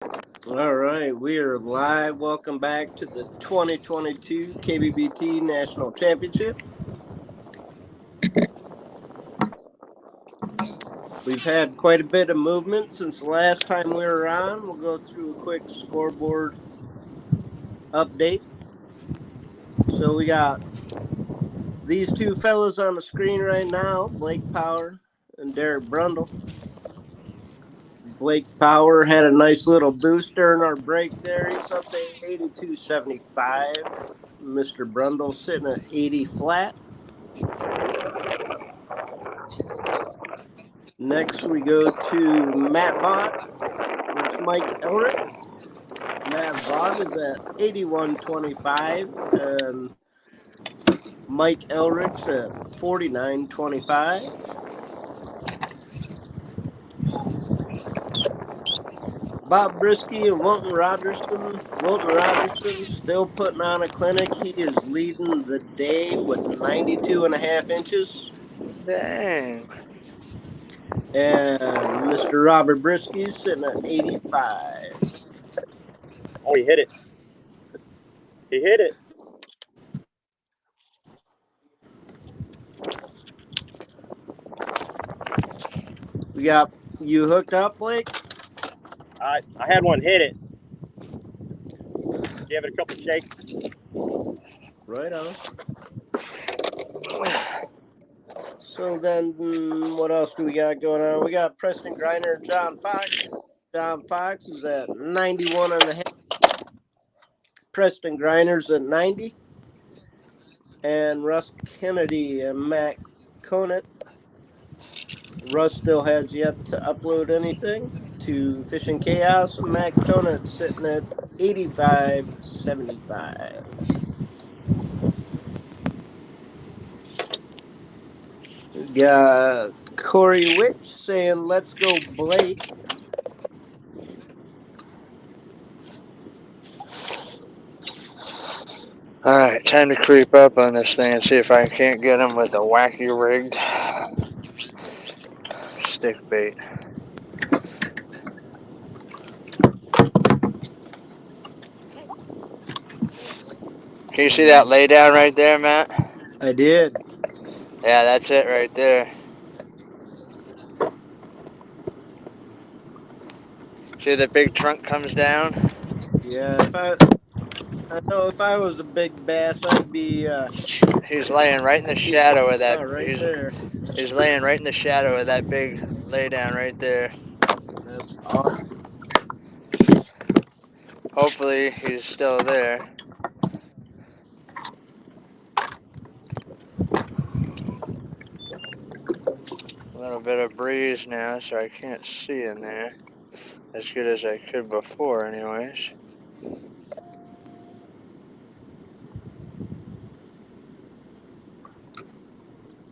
All right, we are live. Welcome back to the 2022 Kbbt National Championship. We've had quite a bit of movement since the last time we were on. We'll go through a quick scoreboard update. So we got these two fellas on the screen right now, Blake Power and Derrick Brundle. Blake Power had a nice little boost during our break there. He's up to 82.75. Mr. Brundle sitting at 80 flat. Next, we go to Matt Vaught versus Mike Elric. Matt Vaught is at 81.25, and Mike Elric's at 49.25. Bob Brisky and Wilton Rogerson. Wilton Rogerson still putting on a clinic. He is leading the day with 92.5 inches. Dang. And Mr. Robert Brisky sitting at 85. Oh, he hit it. He hit it. We got you hooked up, Blake? I had one hit it. Gave it a couple shakes. Right on. So then, what else do we got going on? We got Preston Griner, John Fox. John Fox is at 91.5. Preston Griner's at 90. And Russ Kennedy and Matt Conant. Russ still has yet to upload anything to Fishing Chaos. Matt Conant sitting at 85.75. We got Corey Witch saying, "Let's go, Blake." Alright, time to creep up on this thing and see if I can't get him with a wacky rigged stick bait. Can you see that lay down right there, Matt? I did. Yeah, that's it right there. See the big trunk comes down? Yeah, I know if I was a big bass, I'd be. He's laying right in the shadow of that. Right there. He's laying right in the shadow of that big lay down right there. That's awesome. Hopefully he's still there. A little bit of breeze now, so I can't see in there as good as I could before anyways.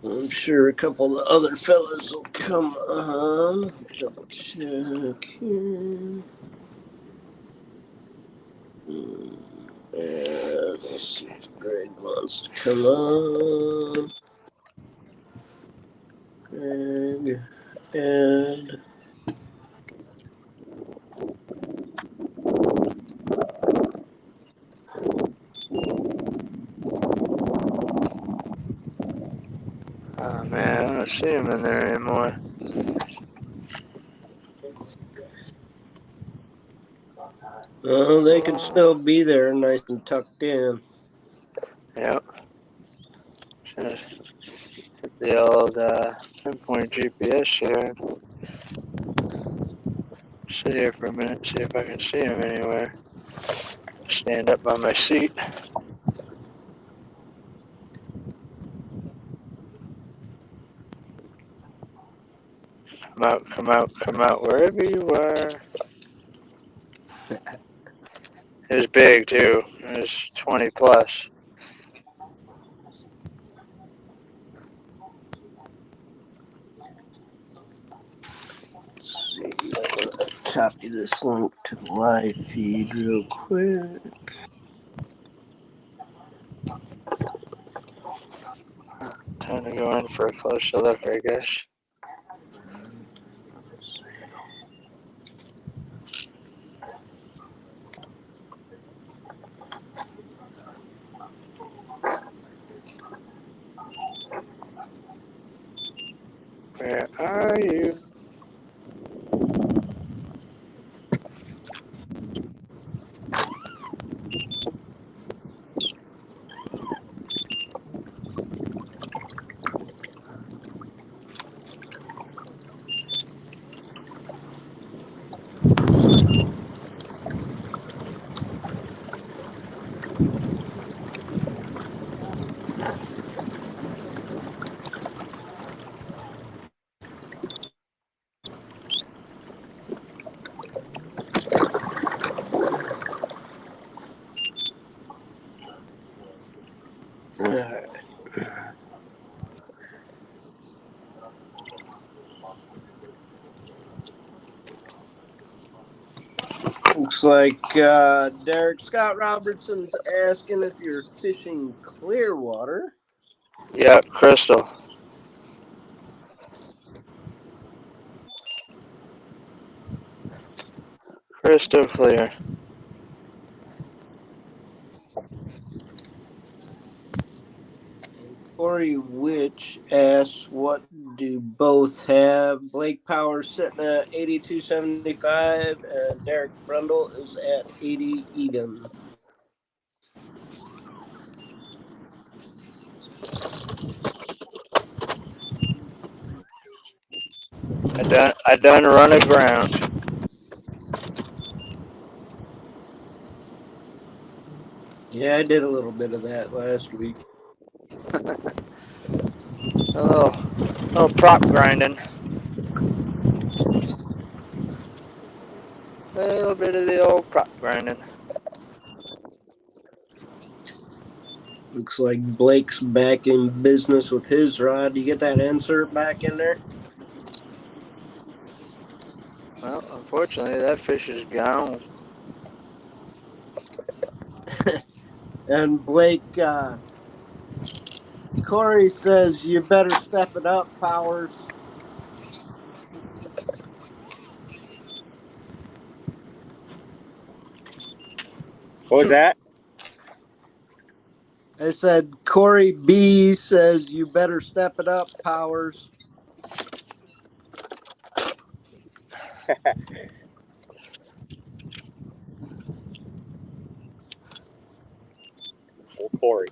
I'm sure a couple of other fellas will come on. Double check here. And let's see if Greg wants to come on. Greg and Oh man, I don't see him in there anymore. oh, they can still be there, nice and tucked in. Yep. Just hit the old pinpoint GPS here. Sit here for a minute, see if I can see him anywhere. Stand up by my seat. Come out, wherever you are. It was big too. It was 20 plus. Let's see, I'm gonna copy this link to the live feed real quick. Time to go in for a closer look, I guess. are you? All right. Looks like Derrick Scott Robertson's asking if you're fishing clear water. Yep, crystal. Crystal clear. Corey Witch asks, what do both have? Blake Powers sitting at 82.75 and Derrick Brundle is at 80 even. I done run aground. Yeah, I did a little bit of that last week. A little prop grinding. A little bit of the old prop grinding. Looks like Blake's back in business with his rod. Do you get that insert back in there? Well, unfortunately, that fish is gone. And Blake, Corey says you better step it up, Powers. What was that? I said Corey B says you better step it up, Powers. Old Corey.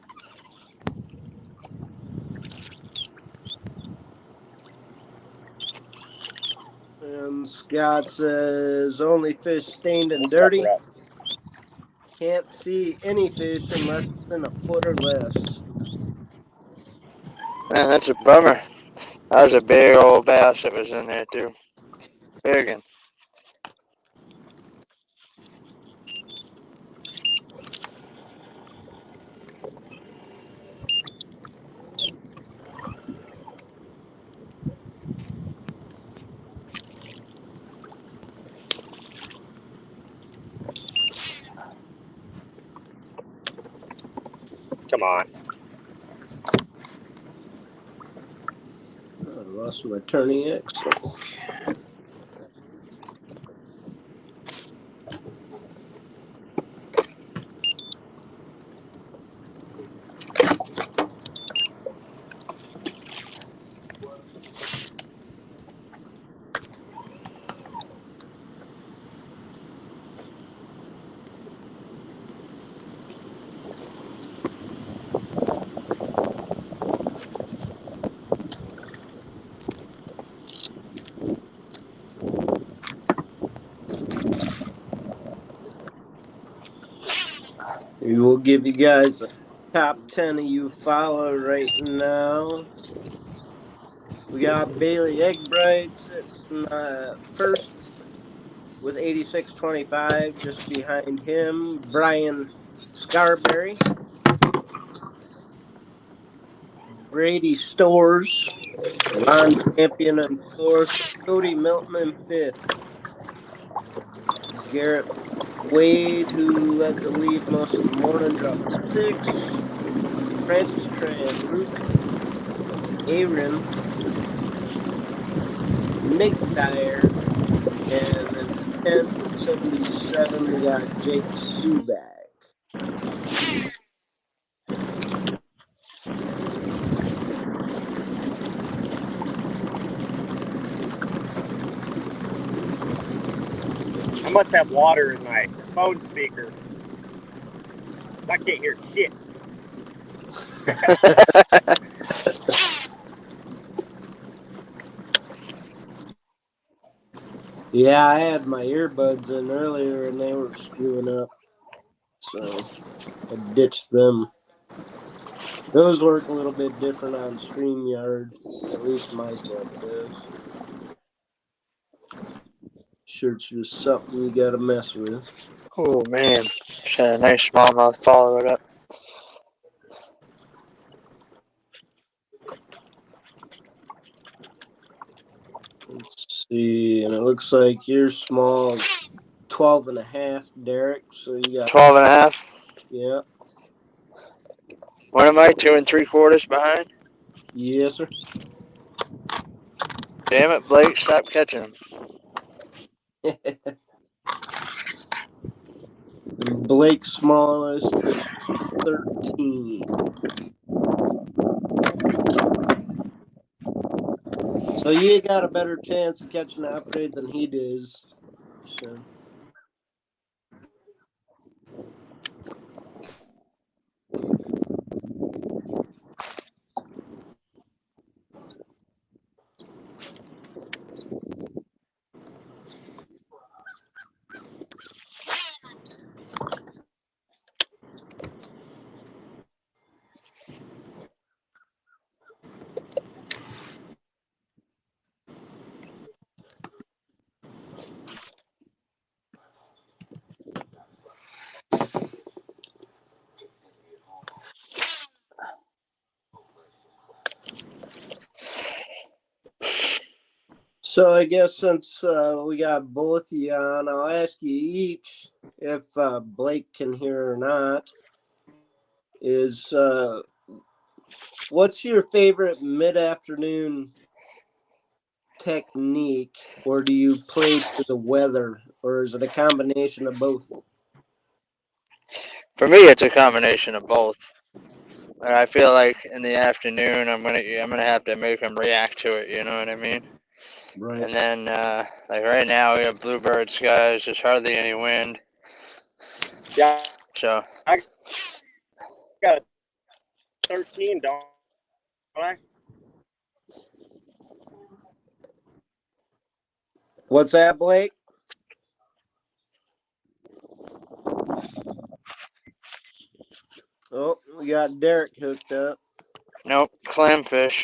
And Scott says only fish stained and We'll step dirty. her up. Can't see any fish unless it's in a foot or less. Man, that's a bummer. That was a big old bass that was in there, too. Big one. Come on. Oh, I lost my turning axle. We will give you guys a top 10 of you follow right now. We got Bailey Eggbright sitting first with 86.25. Just behind him, Brian Scarberry. Brady Stores, Ron Champion in fourth, Cody Milton in fifth. Garrett Wade, who led the lead most of the morning, dropped to 6. Francis Tran, Brooke Aaron, Nick Dyer, and in 10th with 77, we got Jake Subak. must have water in my phone speaker. I can't hear shit. Yeah, I had my earbuds in earlier and they were screwing up. So I ditched them. Those work a little bit different on StreamYard. At least my setup does. Sure, it's just something you gotta mess with. Oh man, just had a nice smallmouth follow it up. Let's see, and it looks like you're small 12 and a half, Derrick. So you got 12 and a half. Yeah. What am I, 2 3/4 behind? Yes, sir. Damn it, Blake, stop catching them. And Blake's smallest is 13. So you got a better chance of catching an upgrade than he does. So. So I guess since we got both of you on, I'll ask you each if Blake can hear or not. Is what's your favorite mid-afternoon technique, or do you play to the weather, or is it a combination of both? For me, it's a combination of both. And I feel like in the afternoon, I'm gonna have to make them react to it. You know what I mean? Right. And then, like right now, we have bluebird skies. There's hardly any wind. Yeah. So I got a 13, don't I? What's that, Blake? Oh, we got Derrick hooked up. nope, clamfish.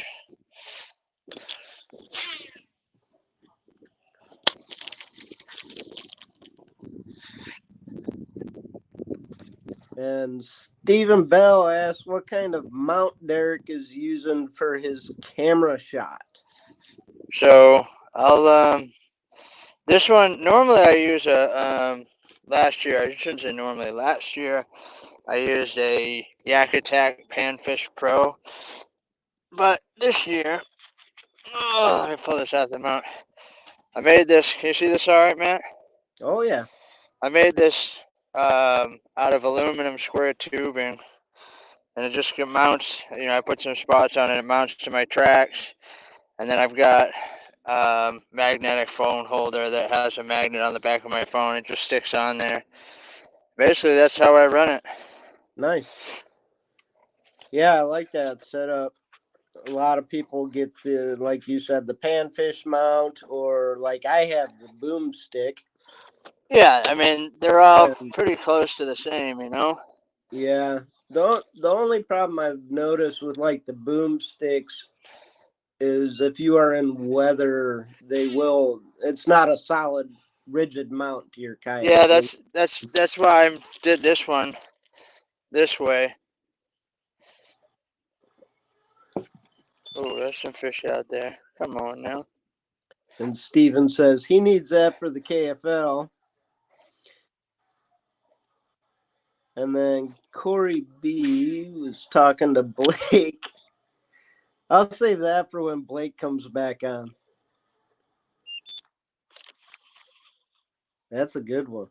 And Stephen Bell asked what kind of mount Derrick is using for his camera shot. So I'll this one normally I use a last year I shouldn't say normally last year I used a Yak Attack Panfish Pro, but this year let me pull this out of the mount. I made this. Can you see this all right, Matt? Oh yeah. I made this out of aluminum square tubing, and it just mounts. You know, I put some spots on it. It mounts to my tracks, and then I've got magnetic phone holder that has a magnet on the back of my phone. It just sticks on there. Basically, that's how I run it. Nice. Yeah, I like that setup. A lot of people get the, like you said, the panfish mount, or like I have the boomstick. Yeah, I mean they're all pretty close to the same, you know. Yeah, the only problem I've noticed with like the boomsticks is if you are in weather, it's not a solid rigid mount to your kayak. Yeah, that's why I did this one this way. Oh, there's some fish out there. Come on now. And Steven says he needs that for the KFL. And then Corey B was talking to Blake. I'll save that for when Blake comes back on. That's a good one.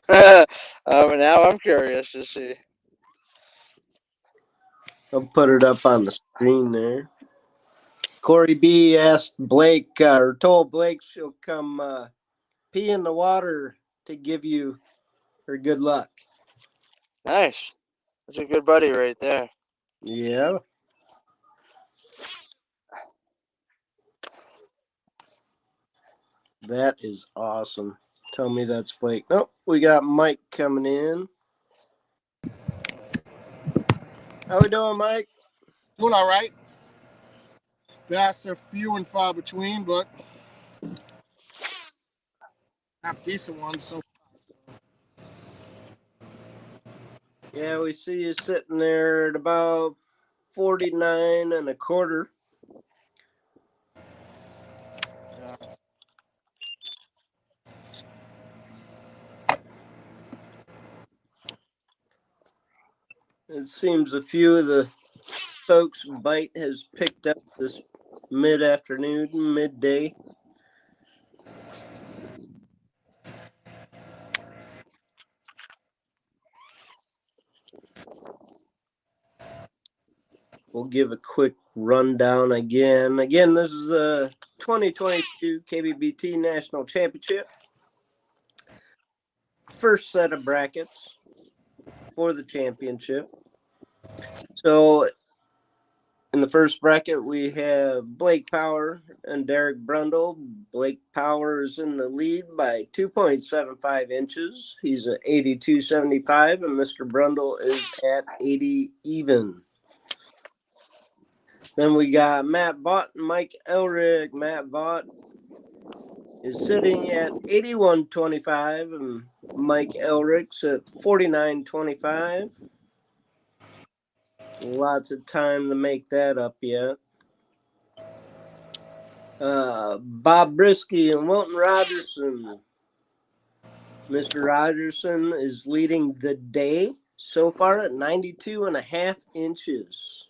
Now I'm curious to see. I'll put it up on the screen there. Corey B asked Blake, or told Blake she'll come pee in the water to give you her good luck. Nice. That's a good buddy right there. Yeah. That is awesome. Tell me that's Blake. Nope, we got Mike coming in. How we doing, Mike? Doing all right. Bass are few and far between, but half decent ones so far. Yeah, we see you sitting there at about 49 and a quarter. Yeah, It seems a few of the folks' bite has picked up this mid-afternoon, midday. We'll give a quick rundown again. Again, this is a 2022 Kbbt National Championship. First set of brackets for the championship. So in the first bracket, we have Blake Power and Derrick Brundle. Blake Power is in the lead by 2.75 inches. He's at 82.75, and Mr. Brundle is at 80 even. Then we got Matt Vaught and Mike Elrick. Matt Vaught is sitting at 81.25, and Mike Elrick's at 49.25. Lots of time to make that up yet. Bob Brisky and Wilton Rogerson. Mr. Rogerson is leading the day so far at 92.5 inches.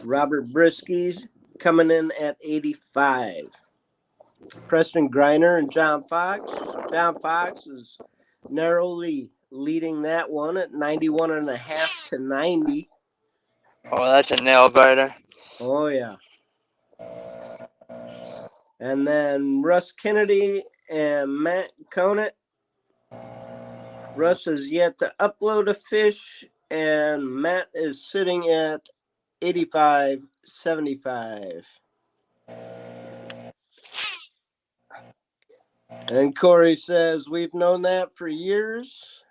Robert Brisky's coming in at 85. Preston Griner and John Fox. John Fox is narrowly leading that one at 91.5 to 90. Oh, that's a nail biter. Oh, yeah. And then Russ Kennedy and Matt Conant. Russ has yet to upload a fish, and Matt is sitting at 85.75. And Corey says, we've known that for years.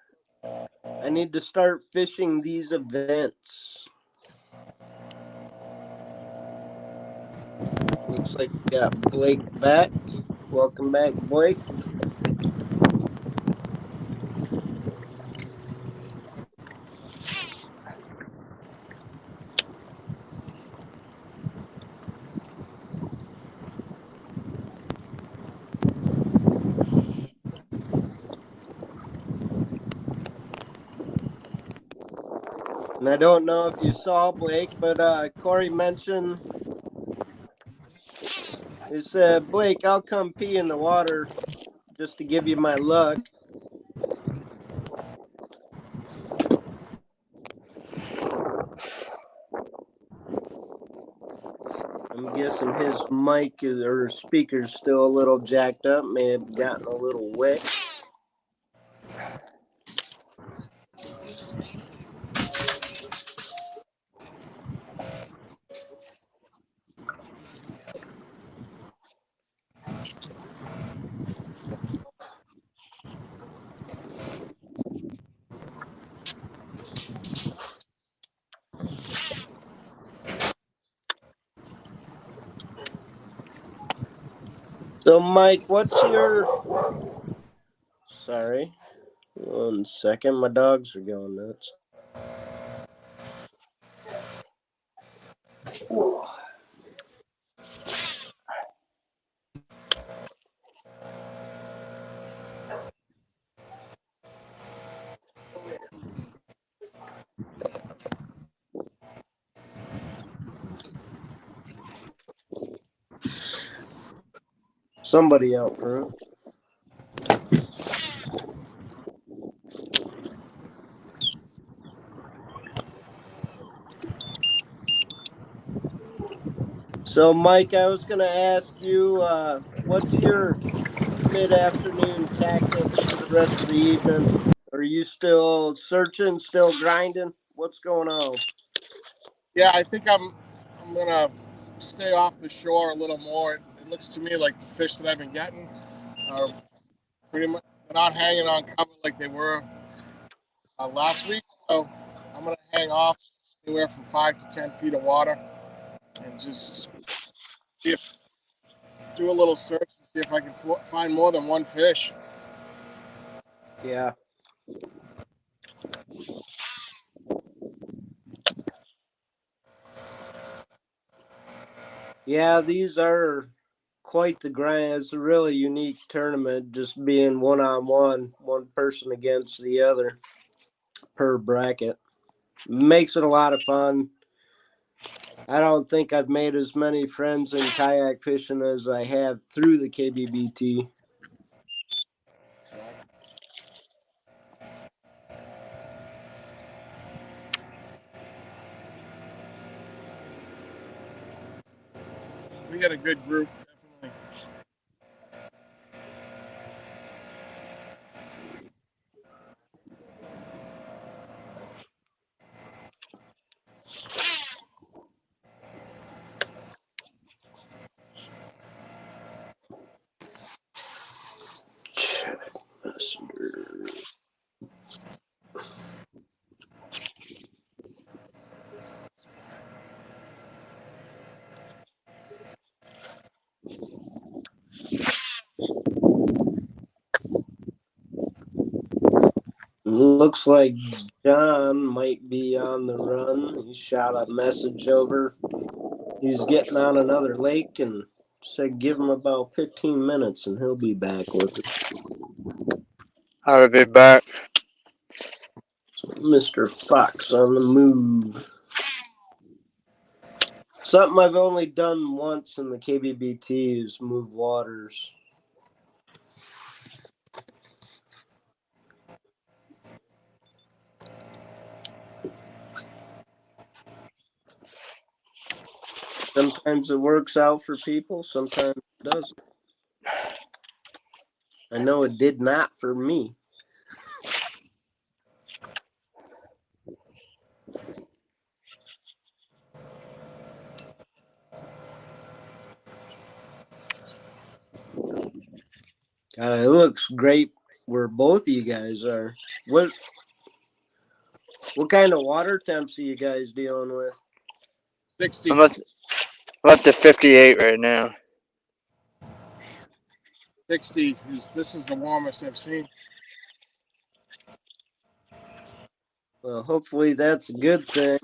I need to start fishing these events. Looks like we got Blake back. Welcome back, Blake. And I don't know if you saw Blake, but Corey mentioned, he said, Blake, I'll come pee in the water just to give you my luck. I'm guessing his mic or speaker's still a little jacked up, may have gotten a little wet. So, Mike, what's your... Sorry. 1 second. My dogs are going nuts. Whoa. Somebody out front. So, Mike, I was going to ask you, what's your mid-afternoon tactics for the rest of the evening? Are you still searching, still grinding? What's going on? Yeah, I think I'm gonna stay off the shore a little more. It looks to me like the fish that I've been getting are pretty much, they're not hanging on cover like they were last week. So I'm gonna hang off anywhere from 5 to 10 feet of water and just see if do a little search and see if I can find more than one fish. Yeah. Yeah, these are quite the grind. It's a really unique tournament, just being one-on-one, one person against the other per bracket. Makes it a lot of fun. I don't think I've made as many friends in kayak fishing as I have through the Kbbt. We got a good group, definitely. Check messenger. Looks like John might be on the run. He shot a message over. He's getting on another lake and said give him about 15 minutes and he'll be back with us. I'll be back. So Mr. Fox on the move. Something I've only done once in the Kbbt is move waters. Sometimes it works out for people, sometimes it doesn't. I know it did not for me. God, it looks great where both of you guys are. What kind of water temps are you guys dealing with? 60. I'm up to 58 right now. 60 this is the warmest I've seen. Well, hopefully that's a good thing.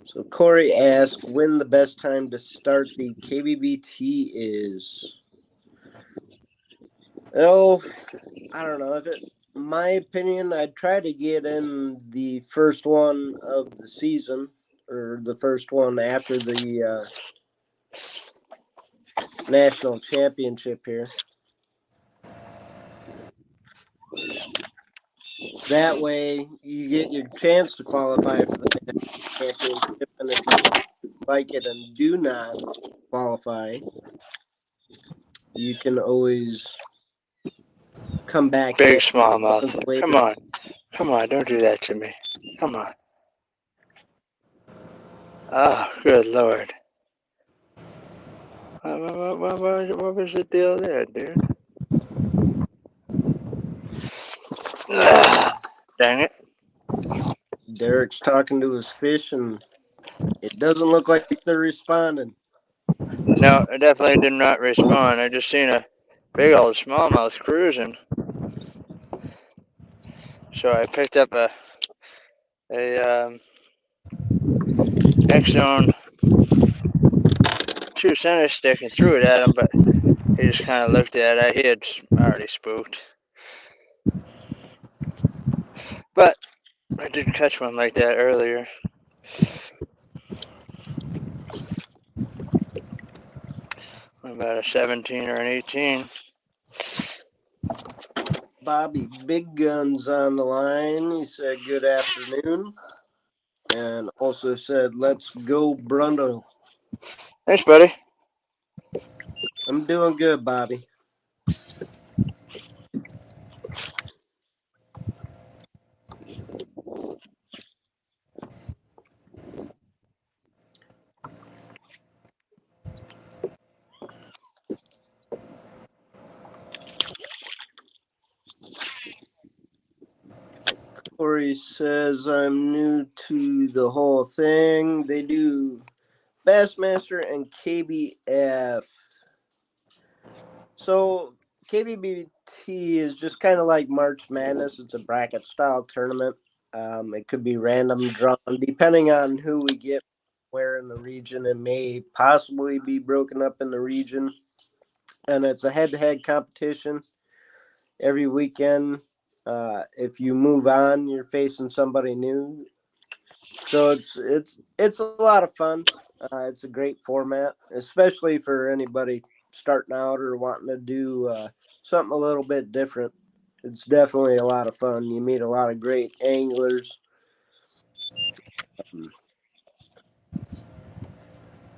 So Corey asked when the best time to start the Kbbt is. Oh, I don't know. My opinion, I'd try to get in the first one of the season or the first one after the national championship here. That way you get your chance to qualify for the national championship, and if you like it and do not qualify, you can always come back Big in smallmouth. later. Come on, don't do that to me. Come on. Oh, good Lord. What was the deal there, dude? Dang it. Derrick's talking to his fish, and it doesn't look like they're responding. No, it definitely did not respond. I just seen a big old smallmouth cruising. So I picked up a X-Zone 2 center stick and threw it at him, but he just kind of looked at it. He had already spooked. But I did catch one like that earlier. About a 17 or an 18. Bobby Big Guns on the line. He said good afternoon. and also said, "Let's go, Brundle." Thanks, buddy. I'm doing good, Bobby. Corey says, "I'm new to the whole thing. They do Bassmaster and KBF. So KBBT is just kind of like March Madness. It's a bracket style tournament. It could be random drawn depending on who we get where in the region. It may possibly be broken up in the region, and it's a head-to-head competition every weekend. If you move on, you're facing somebody new. So it's a lot of fun. It's a great format, especially for anybody starting out or wanting to do something a little bit different. It's definitely a lot of fun. You meet a lot of great anglers.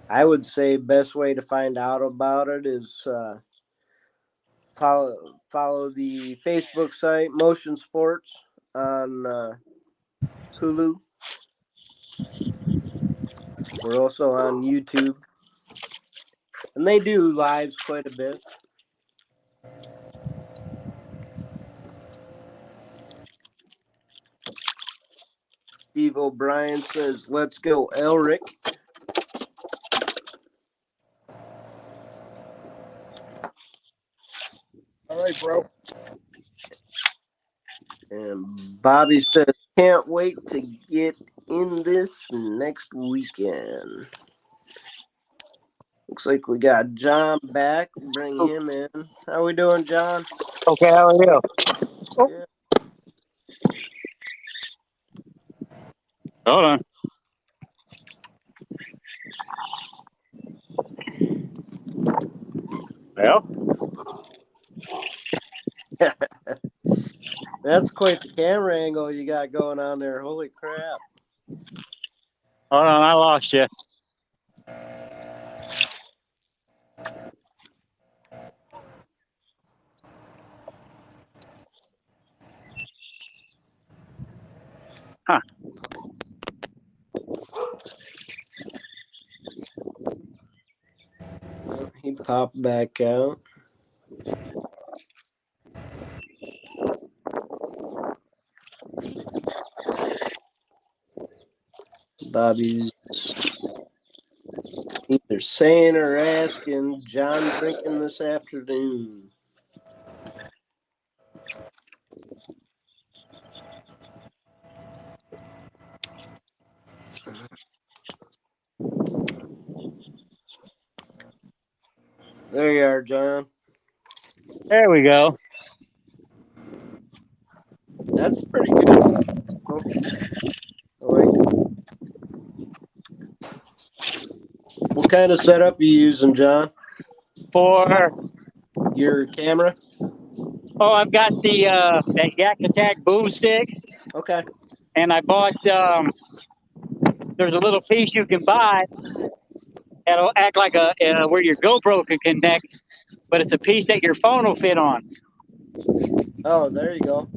I would say best way to find out about it is follow the Facebook site Motion Sports on Hulu. We're also on YouTube, and they do lives quite a bit. Steve O'Brien says, "Let's go, Elric." All right, bro. And Bobby says, "Can't wait to get in this next weekend." Looks like we got John back. Bring him in. How we doing, John? Okay, how are you? Yeah. Hold on. Well, That's quite the camera angle you got going on there. Holy crap. hold on, I lost you. Huh. Oh, he popped back out. Bobby's either saying or asking, John drinking this afternoon. There you are, John. There we go. That's pretty good. Oh, I like it. What kind of setup you using, John? For Your camera? I've got the that Yak Attack boom stick, Okay. and I bought there's a little piece you can buy that'll act like a where your GoPro can connect, but it's a piece that your phone will fit on. Oh, there you go.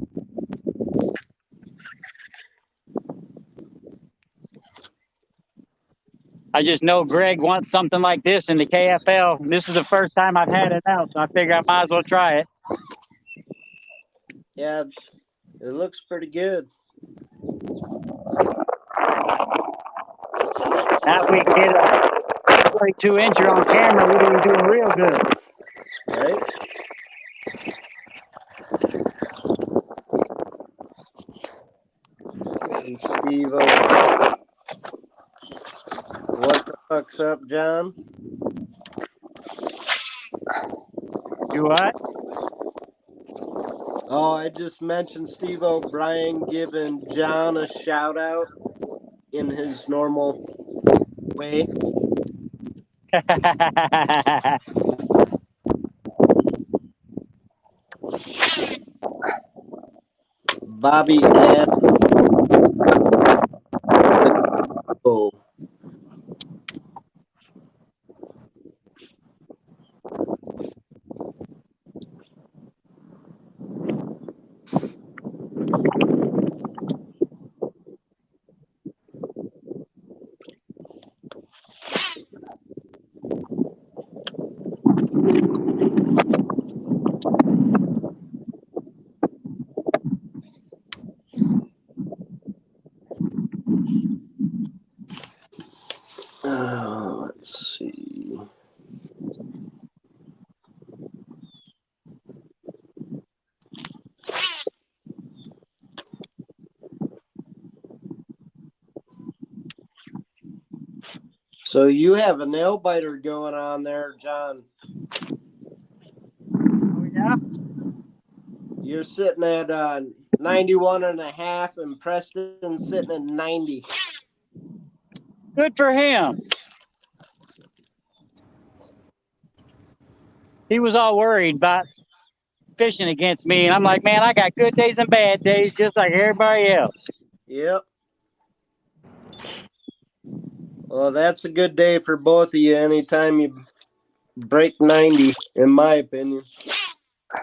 I just know Greg wants something like this in the KFL. This is the first time I've had it out, so I figure I might as well try it. Yeah, it looks pretty good. Now if we can get a 42-incher on camera, we'll be doing real good. Right? And Steve, what the fuck's up, John? Do what? Oh, I just mentioned Steve O'Brien giving John a shout out in his normal way. Bobby asked Let's see. So you have a nail biter going on there, John. Oh, yeah? You're sitting at 91.5, and Preston's sitting at 90. Good for him. He was all worried about fishing against me, and I'm like, man, I got good days and bad days just like everybody else. Yep. Well, that's a good day for both of you anytime you break 90, in my opinion.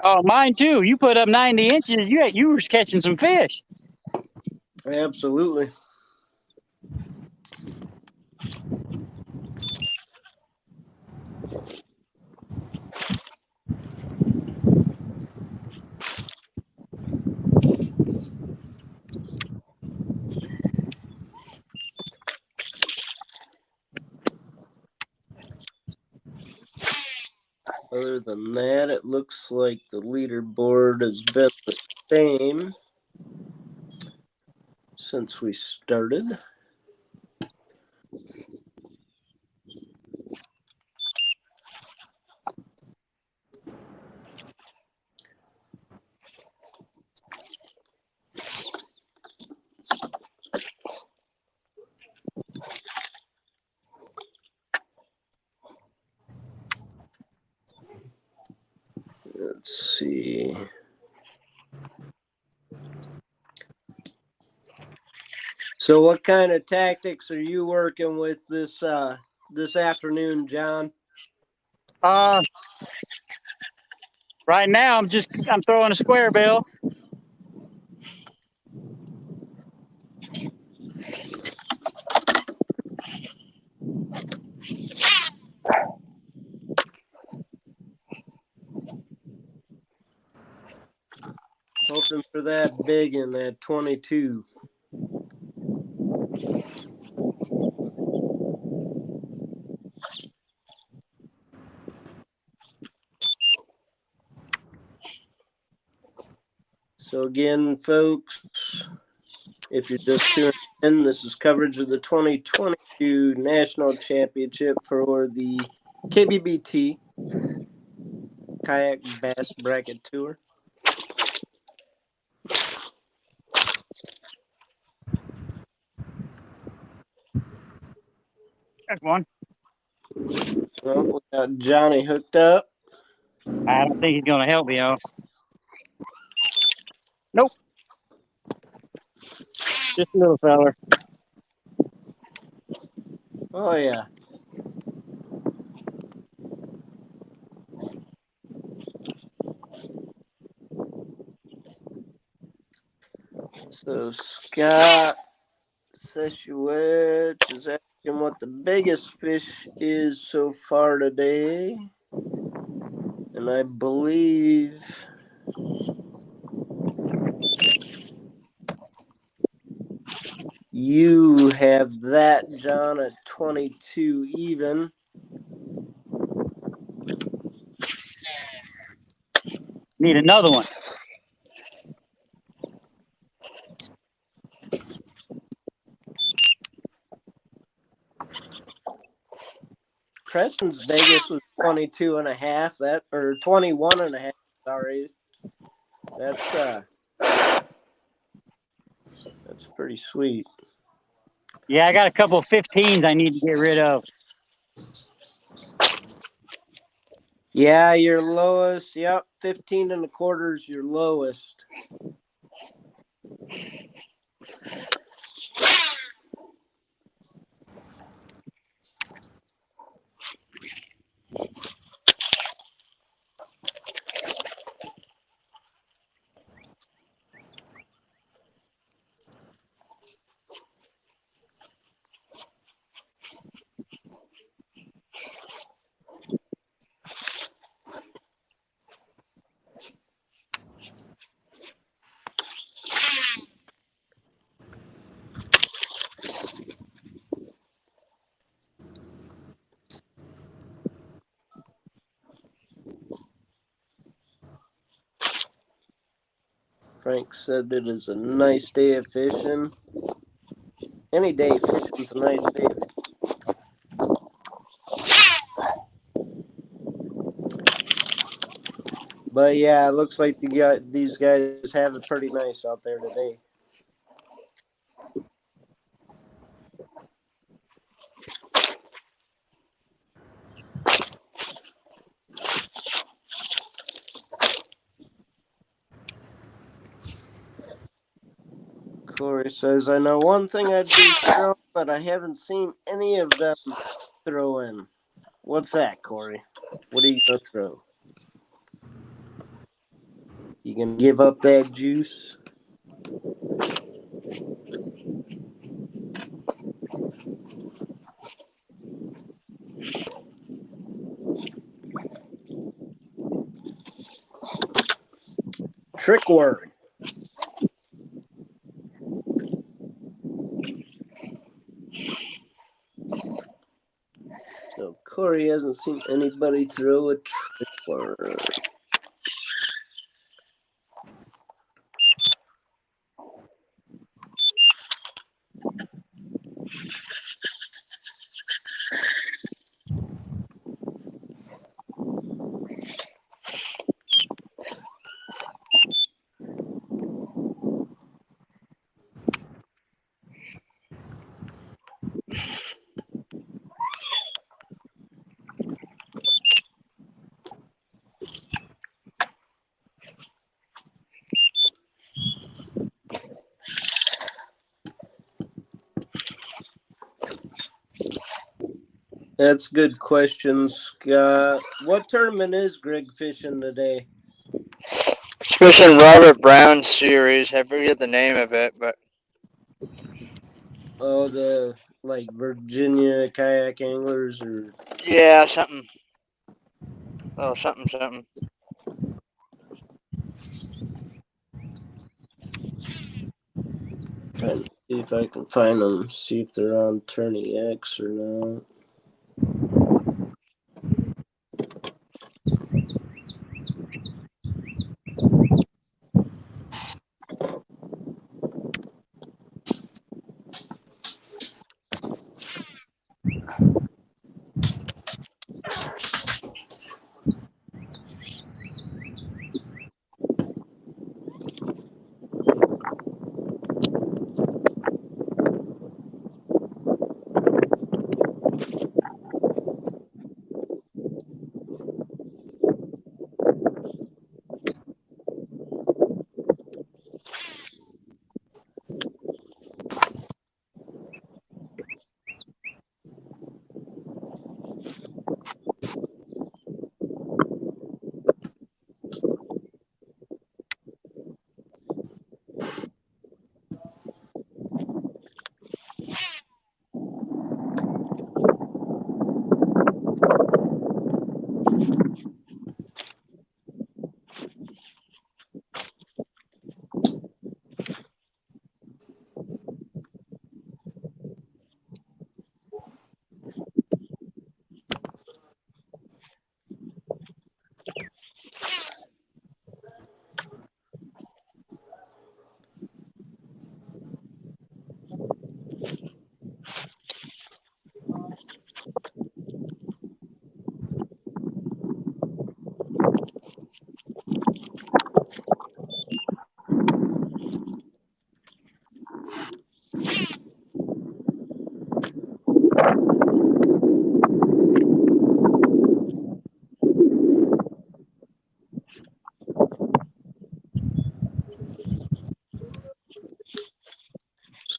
Oh, mine too. You put up 90 inches, you were catching some fish. Absolutely. Other than that, it looks like the leaderboard has been the same since we started. Let's see. So what kind of tactics are you working with this afternoon, John? Right now I'm throwing a square bill. Hoping for that big in that 22. So again, folks, if you're just tuning in, this is coverage of the 2022 National Championship for the Kbbt Kayak Bass Bracket Tour. That's one. Well, we got Johnny hooked up. I don't think he's gonna help me out. Nope. Just a little feller. Oh, yeah. So Scott Seshuich is asking what the biggest fish is so far today. And I believe you have that, John, at 22 even. Need another one. Preston's biggest was 22.5, or 21.5, sorry. That's pretty sweet. Yeah, I got a couple of 15s I need to get rid of. Yeah, your lowest, 15.25 is your lowest. Frank said it is a nice day of fishing. Any day fishing's a nice day. But yeah, it looks like these guys have it pretty nice out there today. Corey says, I know one thing I'd be throwing that I haven't seen any of them throw in. What's that, Corey? What are you going to throw? You going to give up that juice? Trick word. So Corey hasn't seen anybody throw a trick word. That's a good question, Scott. What tournament is Greg fishing today? Fishing Robert Brown's series. I forget the name of it, but Oh, the Virginia kayak anglers or yeah, something. Oh, something. trying to see if I can find them, see if they're on Tourney X or not.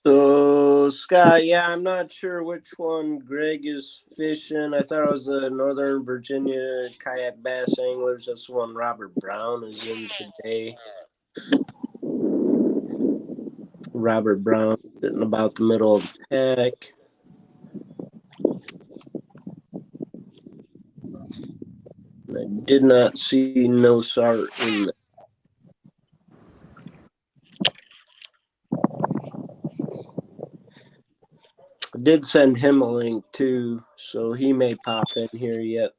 So, Scott, yeah, I'm not sure which one Greg is fishing. I thought it was the Northern Virginia Kayak Bass Anglers. That's the one Robert Brown is in today. Robert Brown sitting about the middle of the pack. I did not see no SAR in there. I did send him a link too, so he may pop in here yet.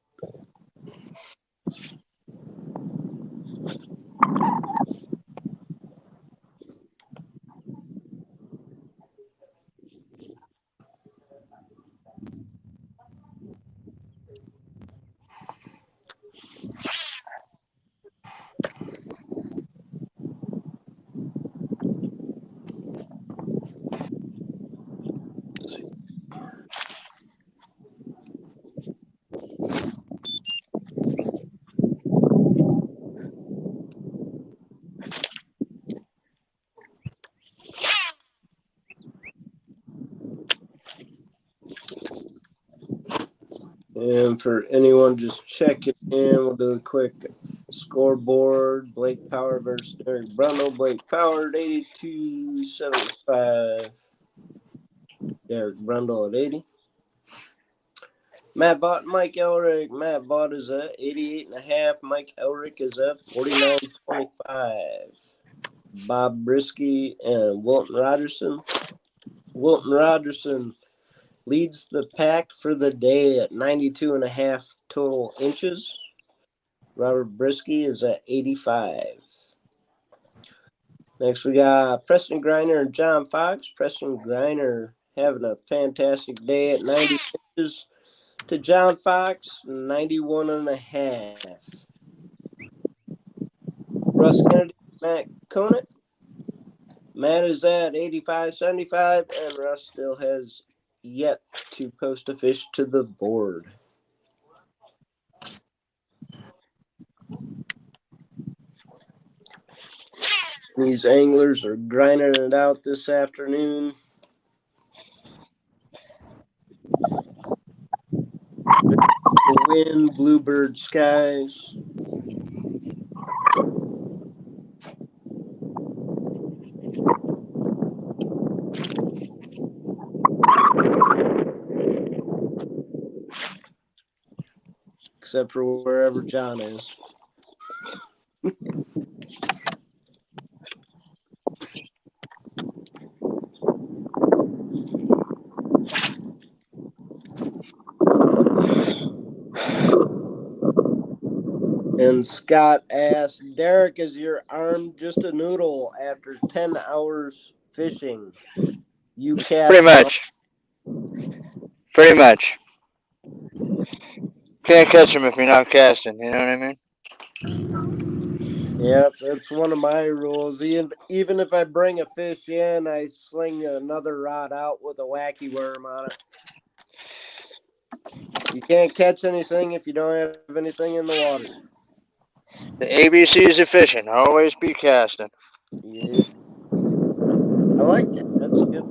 And for anyone just checking in, we'll do a quick scoreboard. Blake Power versus Derrick Brundle. Blake Power at 82.75. Derrick Brundle at 80. Matt Vaught and Mike Elrick. Matt Vaught is at 88.5. Mike Elrick is at 49.25. Bob Brisky and Wilton Rogerson. Wilton Rogerson leads the pack for the day at 92.5 total inches. Robert Brisky is at 85. Next, we got Preston Griner and John Fox. Preston Griner having a fantastic day at 90 inches to John Fox, 91.5. Russ Kennedy, Matt Conant. Matt is at 85.75, and Russ still has yet to post a fish to the board. These anglers are grinding it out this afternoon. Wind, bluebird skies. Except for wherever John is. And Scott asked, Derrick, is your arm just a noodle after 10 hours fishing? You cast Pretty much. Pretty much. Can't catch them if you're not casting, you know what I mean? Yep, that's one of my rules. Even if I bring a fish in, I sling another rod out with a wacky worm on it. You can't catch anything if you don't have anything in the water. The ABCs of fishing. Always be casting. Yeah. I like that. That's good.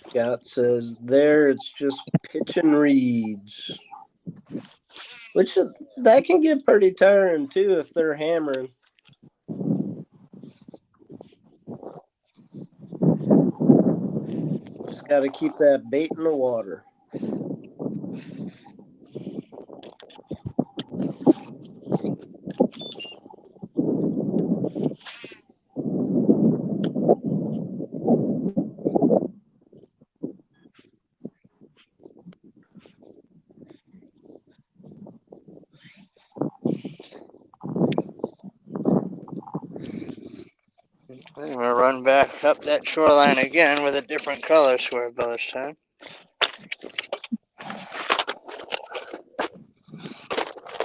Scott says there it's just pitching reeds. Which that can get pretty tiring too if they're hammering. Just got to keep that bait in the water. I'm going to run back up that shoreline again with a different color square bill this time.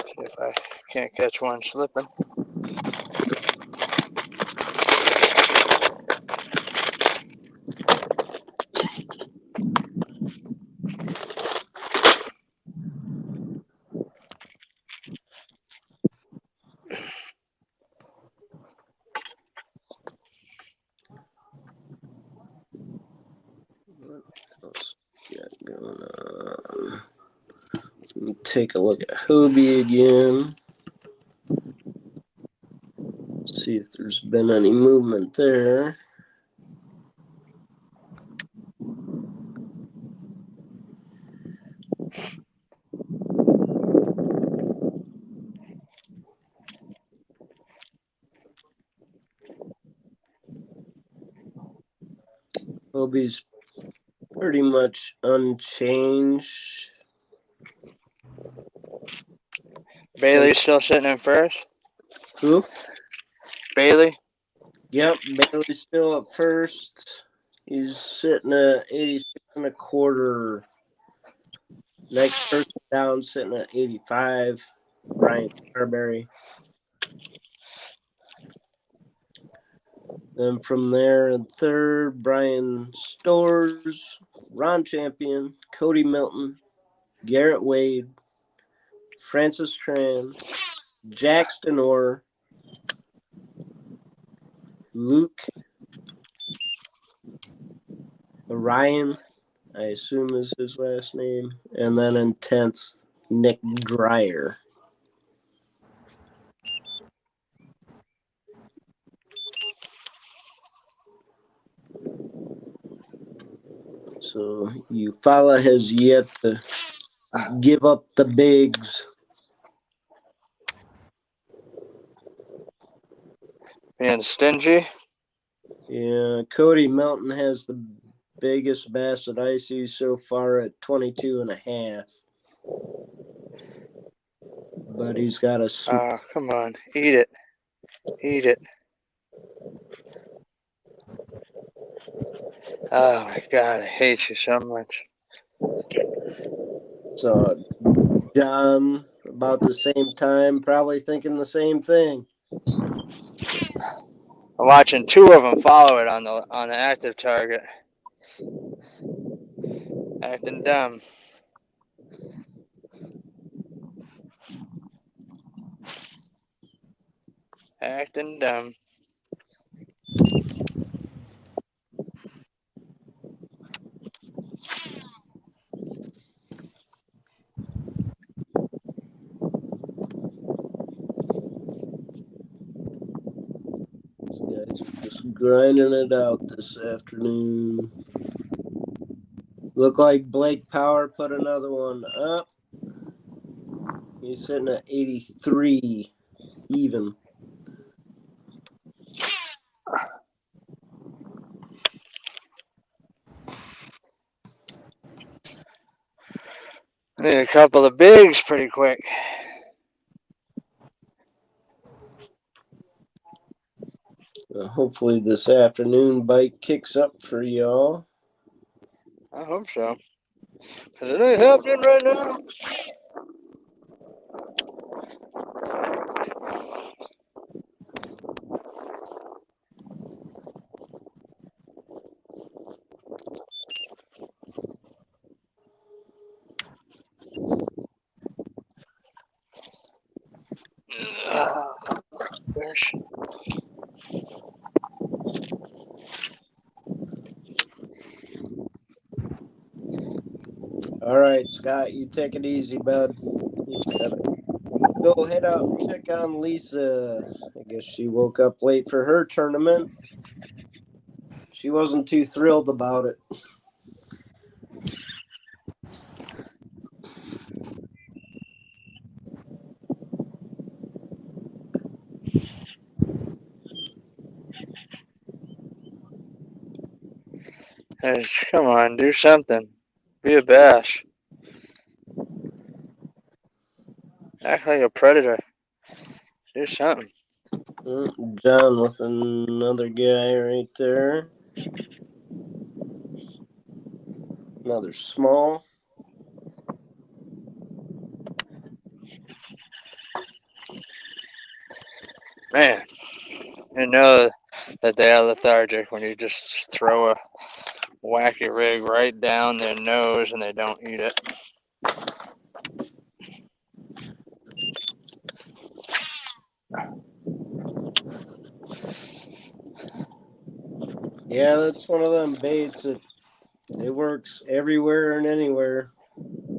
See if I can't catch one slipping. What else we got going on? Let me take a look at Hobie again. See if there's been any movement there. Hobie's pretty much unchanged. Bailey's still sitting in first. Who? Bailey. Yep, Bailey's still at first. He's sitting at 86.25. Next person down sitting at 85. Brian Carberry. Then from there in third, Brian Stores, Ron Champion, Cody Milton, Garrett Wade, Francis Tran, Jack Stenor, Luke Orion, I assume is his last name, and then in 10th, Nick Dreyer. So Eufaula has yet to give up the bigs. Being stingy. Yeah, Cody Melton has the biggest Basset I see so far at 22.5. But he's got a Oh, come on. Eat it. Eat it. Oh, my God. I hate you so much. so John about the same time, probably thinking the same thing. I'm watching two of them follow it on the active target. Acting dumb. Acting dumb. These guys are just grinding it out this afternoon. Look like Blake Power put another one up. He's sitting at 83 even. I need a couple of bigs pretty quick. Hopefully this afternoon bike kicks up for y'all. I hope so. Because it ain't happening right now. Gosh. All right, Scott, you take it easy, bud. You just gotta go head out and check on Lisa. I guess she woke up late for her tournament. She wasn't too thrilled about it. Hey, come on, do something. Be a bash. Act like a predator. Do something. John with another guy right there. Another small. Man, you know that they are lethargic when you just throw a wacky rig right down their nose and they don't eat it. Yeah, that's one of them baits that it works everywhere and anywhere.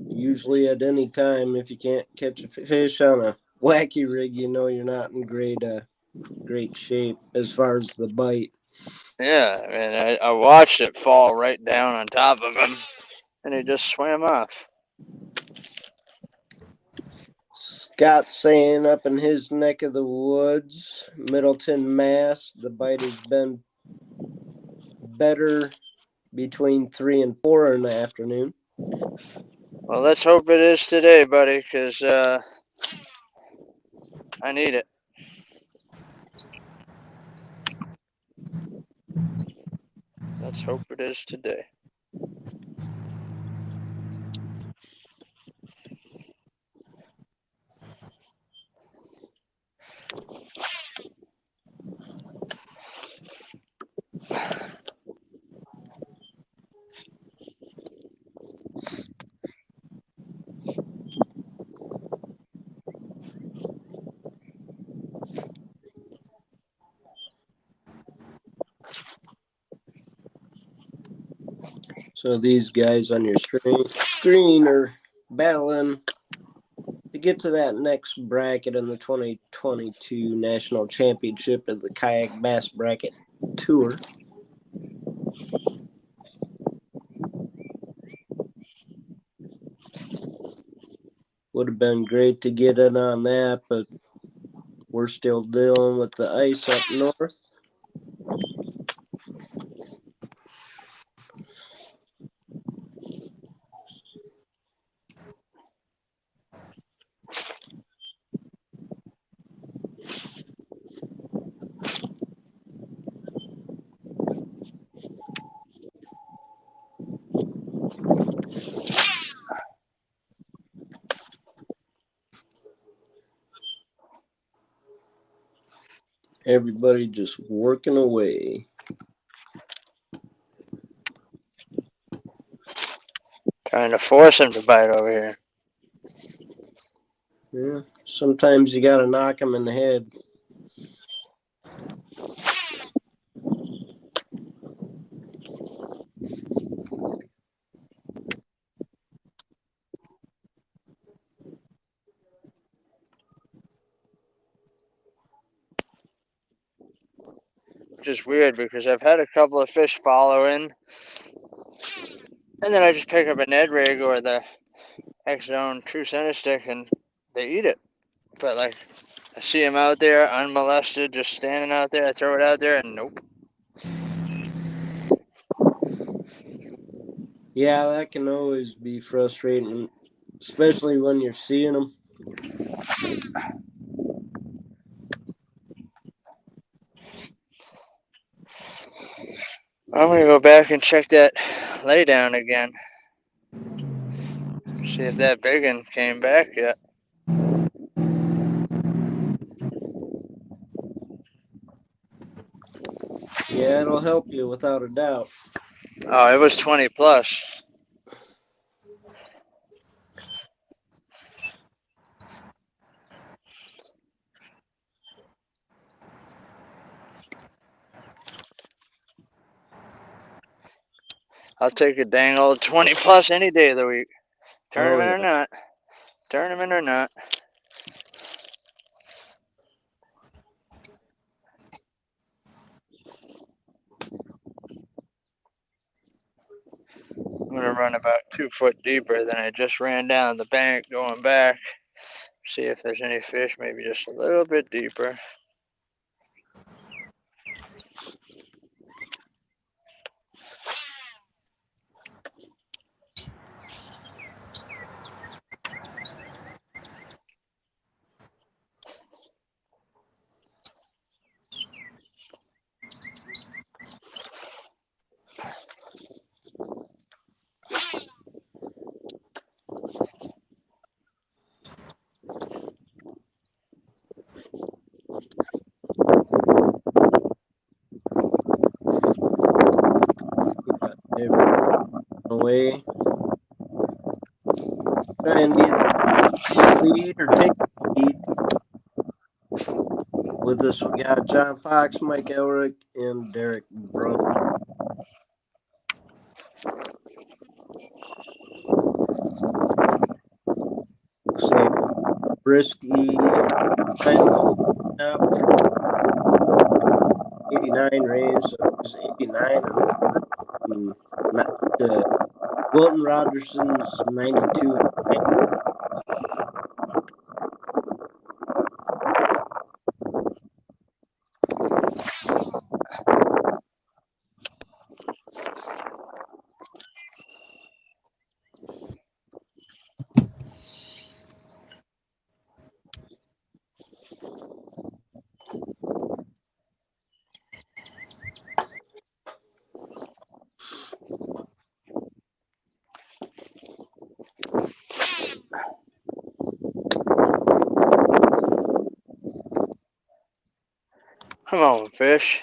Usually at any time. If you can't catch a fish on a wacky rig, you know you're not in great shape as far as the bite. Yeah, I mean, I watched it fall right down on top of him, and he just swam off. Scott's saying up in his neck of the woods, Middleton, Mass, the bite has been better between 3 and 4 in the afternoon. Well, let's hope it is today, buddy, because I need it. Let's hope it is today. So these guys on your screen are battling to get to that next bracket in the 2022 National Championship of the Kayak Bass Bracket Tour. Would have been great to get in on that, but we're still dealing with the ice up north. Everybody just working away. Trying to force him to bite over here. Yeah, sometimes you got to knock them in the head. Which is weird because I've had a couple of fish follow in, and then I just pick up a Ned rig or the X-Zone True Center Stick and they eat it. But like, I see them out there unmolested, just standing out there, I throw it out there and nope. Yeah, that can always be frustrating, especially when you're seeing them. I'm gonna go back and check that lay down again. See if that big one came back yet. Yeah, it'll help you without a doubt. Oh, it was 20 plus. I'll take a dang old 20 plus any day of the week. Tournament or not. Tournament or not. I'm gonna run about 2 foot deeper than I just ran down the bank going back. See if there's any fish, maybe just a little bit deeper. Away. Try and either lead or take the lead. With us, we got John Fox, Mike Elrick, and Derrick Brundle. Looks like Brisky up 89 range, so it was 89 and Wilton Rogerson's 92. Come on, fish.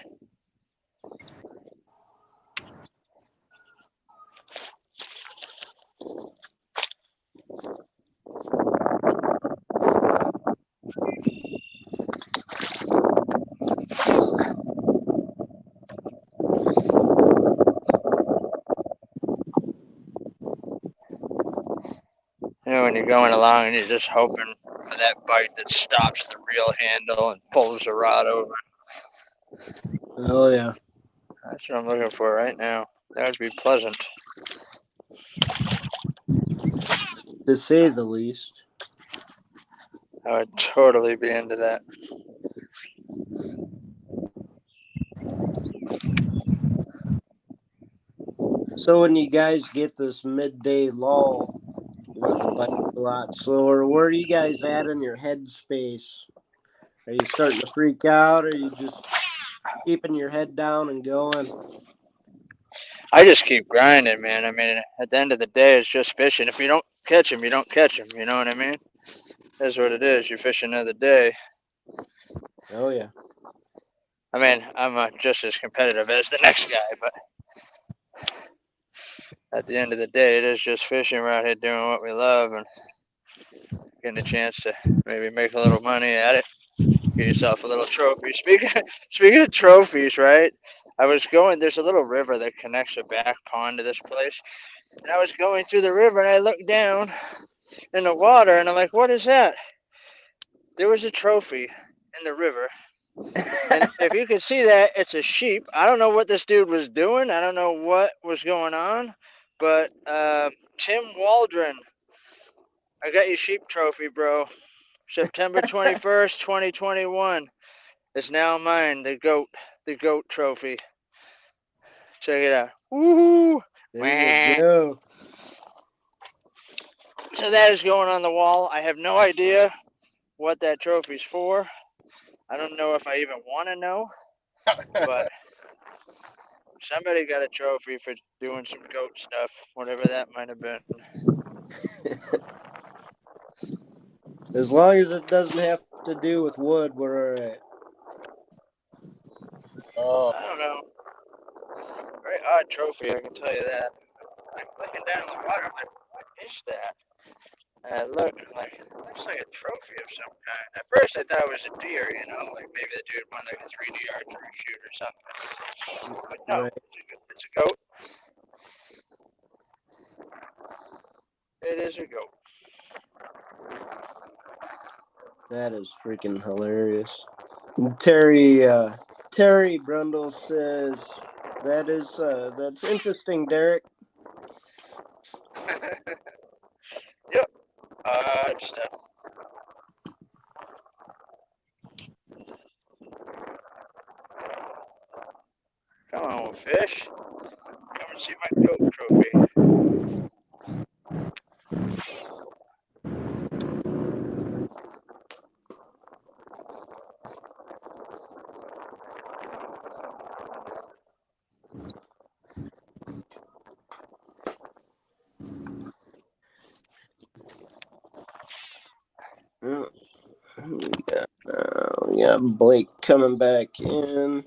know, when you're going along and you're just hoping for that bite that stops the reel handle and pulls the rod over. Oh yeah. That's what I'm looking for right now. That would be pleasant. To say the least. I would totally be into that. So when you guys get this midday lull where the bite's a lot slower, where are you guys at in your headspace? Are you starting to freak out, or are you just keeping your head down and going? I just keep grinding, man. I mean, at the end of the day, it's just fishing. If you don't catch them, you don't catch them. You know what I mean? That's what it is. You fish another day. Oh yeah. I mean, I'm just as competitive as the next guy, but at the end of the day, it is just fishing. We're out here doing what we love and getting a chance to maybe make a little money at it. Get yourself a little trophy. Speaking of trophies, right? I was going. There's a little river that connects a back pond to this place, and I was going through the river, and I looked down in the water, and I'm like, "What is that?" There was a trophy in the river. And if you can see that, it's a sheep. I don't know what this dude was doing. I don't know what was going on. But Tim Waldron, I got your sheep trophy, bro. September 21st, 2021. It's now mine, the goat trophy. Check it out. Woohoo! There you go. So that is going on the wall. I have no idea what that trophy's for. I don't know if I even want to know. But somebody got a trophy for doing some goat stuff, whatever that might have been. As long as it doesn't have to do with wood, we're all right. Oh, I don't know. Very odd trophy, I can tell you that. I'm looking down the water, I'm like, what is that? And I look, and I'm like, it looks like a trophy of some kind. At first, I thought it was a deer, you know, like maybe the dude won like a 3D archery shoot or something. But no, Right. it's a goat. It is a goat. That is freaking hilarious. Terry Brundle says that's interesting, Derrick. Yep. Stuff. Come on, fish. Come and see my goat trophy. We got Blake coming back in.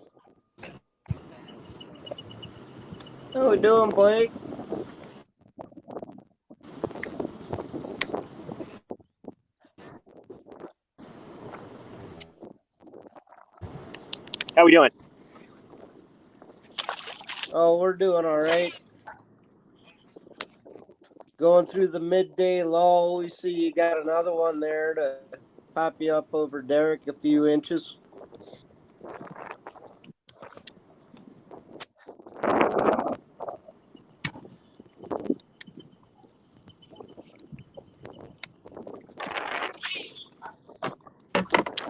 How we doing, Blake? How we doing? Oh, we're doing all right. Going through the midday lull, we see you got another one there to pop you up over Derrick a few inches.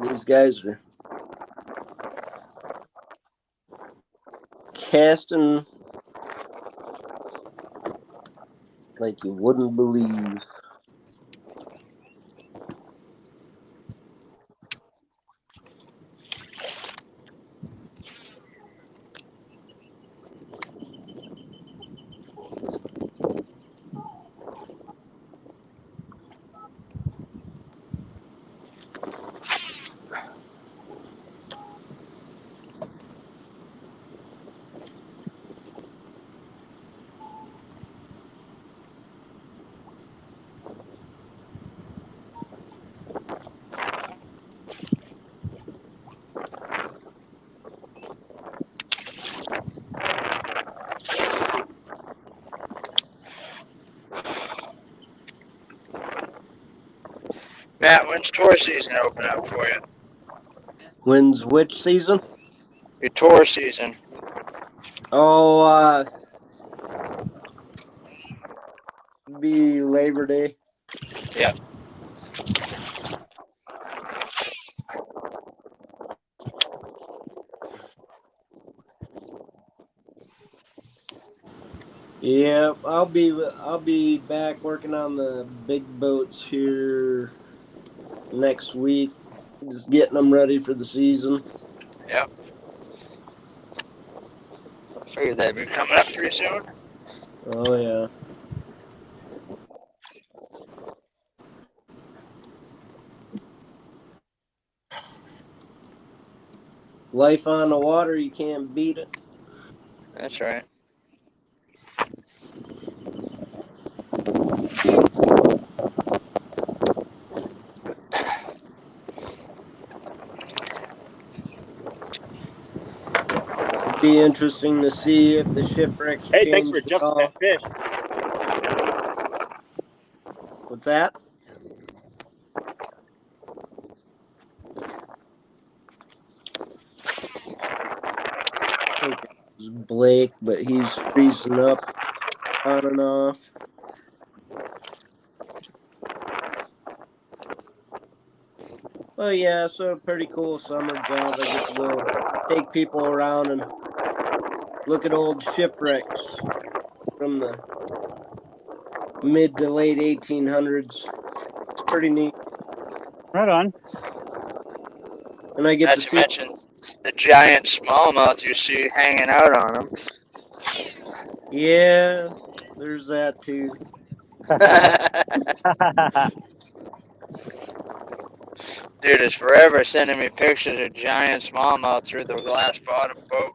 These guys are casting like you wouldn't believe. Matt, when's tour season open up for you? When's which season? Your tour season. Oh, be Labor Day. Yeah. Yeah, I'll be back working on the big boats here next week. Just getting them ready for the season. Yep. I figured that'd be coming up pretty soon. Oh yeah. Life on the water, you can't beat it. That's right. It'd be interesting to see if the shipwrecks Hey, change thanks for at adjusting all. that fish. What's that? I think it was Blake, but he's freezing up on and off. Well, yeah, so a pretty cool summer job. I get to go take people around and look at old shipwrecks from the mid to late 1800s. It's pretty neat. Right on. And I get Not to to see, mention the giant smallmouth you see hanging out on them. yeah, there's that too. Dude is forever sending me pictures of giant smallmouth through the glass bottom boat.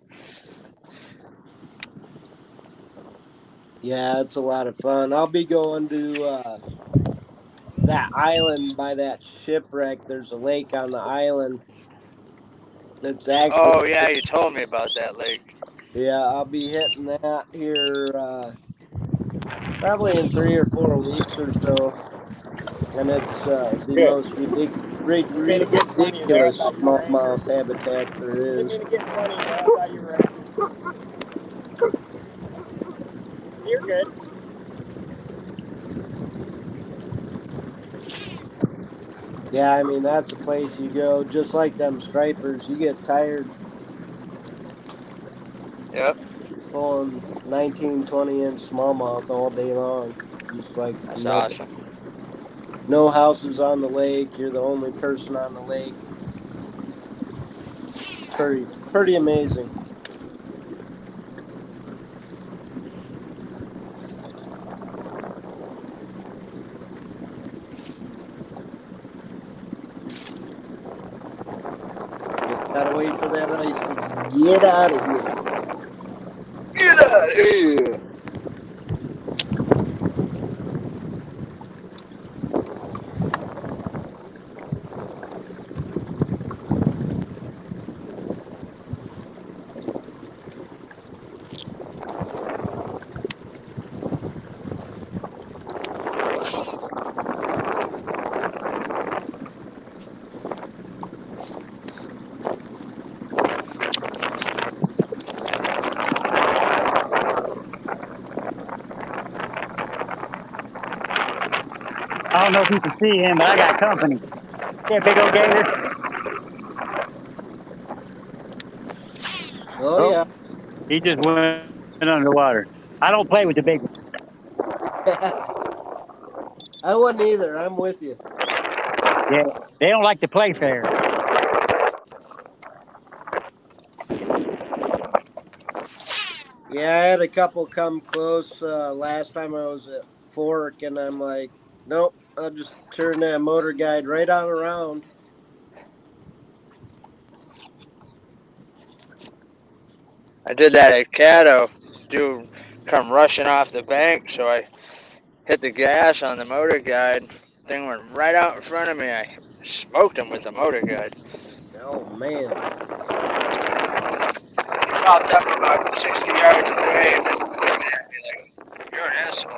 Yeah, it's a lot of fun. I'll be going to that island by that shipwreck. There's a lake on the island. It's actually, Oh yeah, you told me about that lake. yeah, I'll be hitting that here probably in 3 or 4 weeks or so. And it's the Good. most ridiculous smallmouth habitat there is. Didn't mean to get funny, man. I thought you were angry. You're good. Yeah, I mean, that's a place you go, just like them stripers. You get tired Yep. pulling 19, 20-inch smallmouth all day long. Just like That's nothing. awesome. No houses on the lake. You're the only person on the lake. Pretty amazing. Just gotta wait for that ice to get out of here. Get out of here. I don't know if you can see him, but I got company. Yeah, big old gator. Oh, yeah. He just went underwater. I don't play with the big ones. I wouldn't either. I'm with you. Yeah, they don't like to play fair. Yeah, I had a couple come close last time I was at Fork, and I'm like, nope, I'll just turn that motor guide right on around. I did that at Caddo. Dude come rushing off the bank, so I hit the gas on the motor guide. Thing went right out in front of me. I smoked him with the motor guide. Oh, man. Popped up about 60 yards away and just looking at me like, you're an asshole.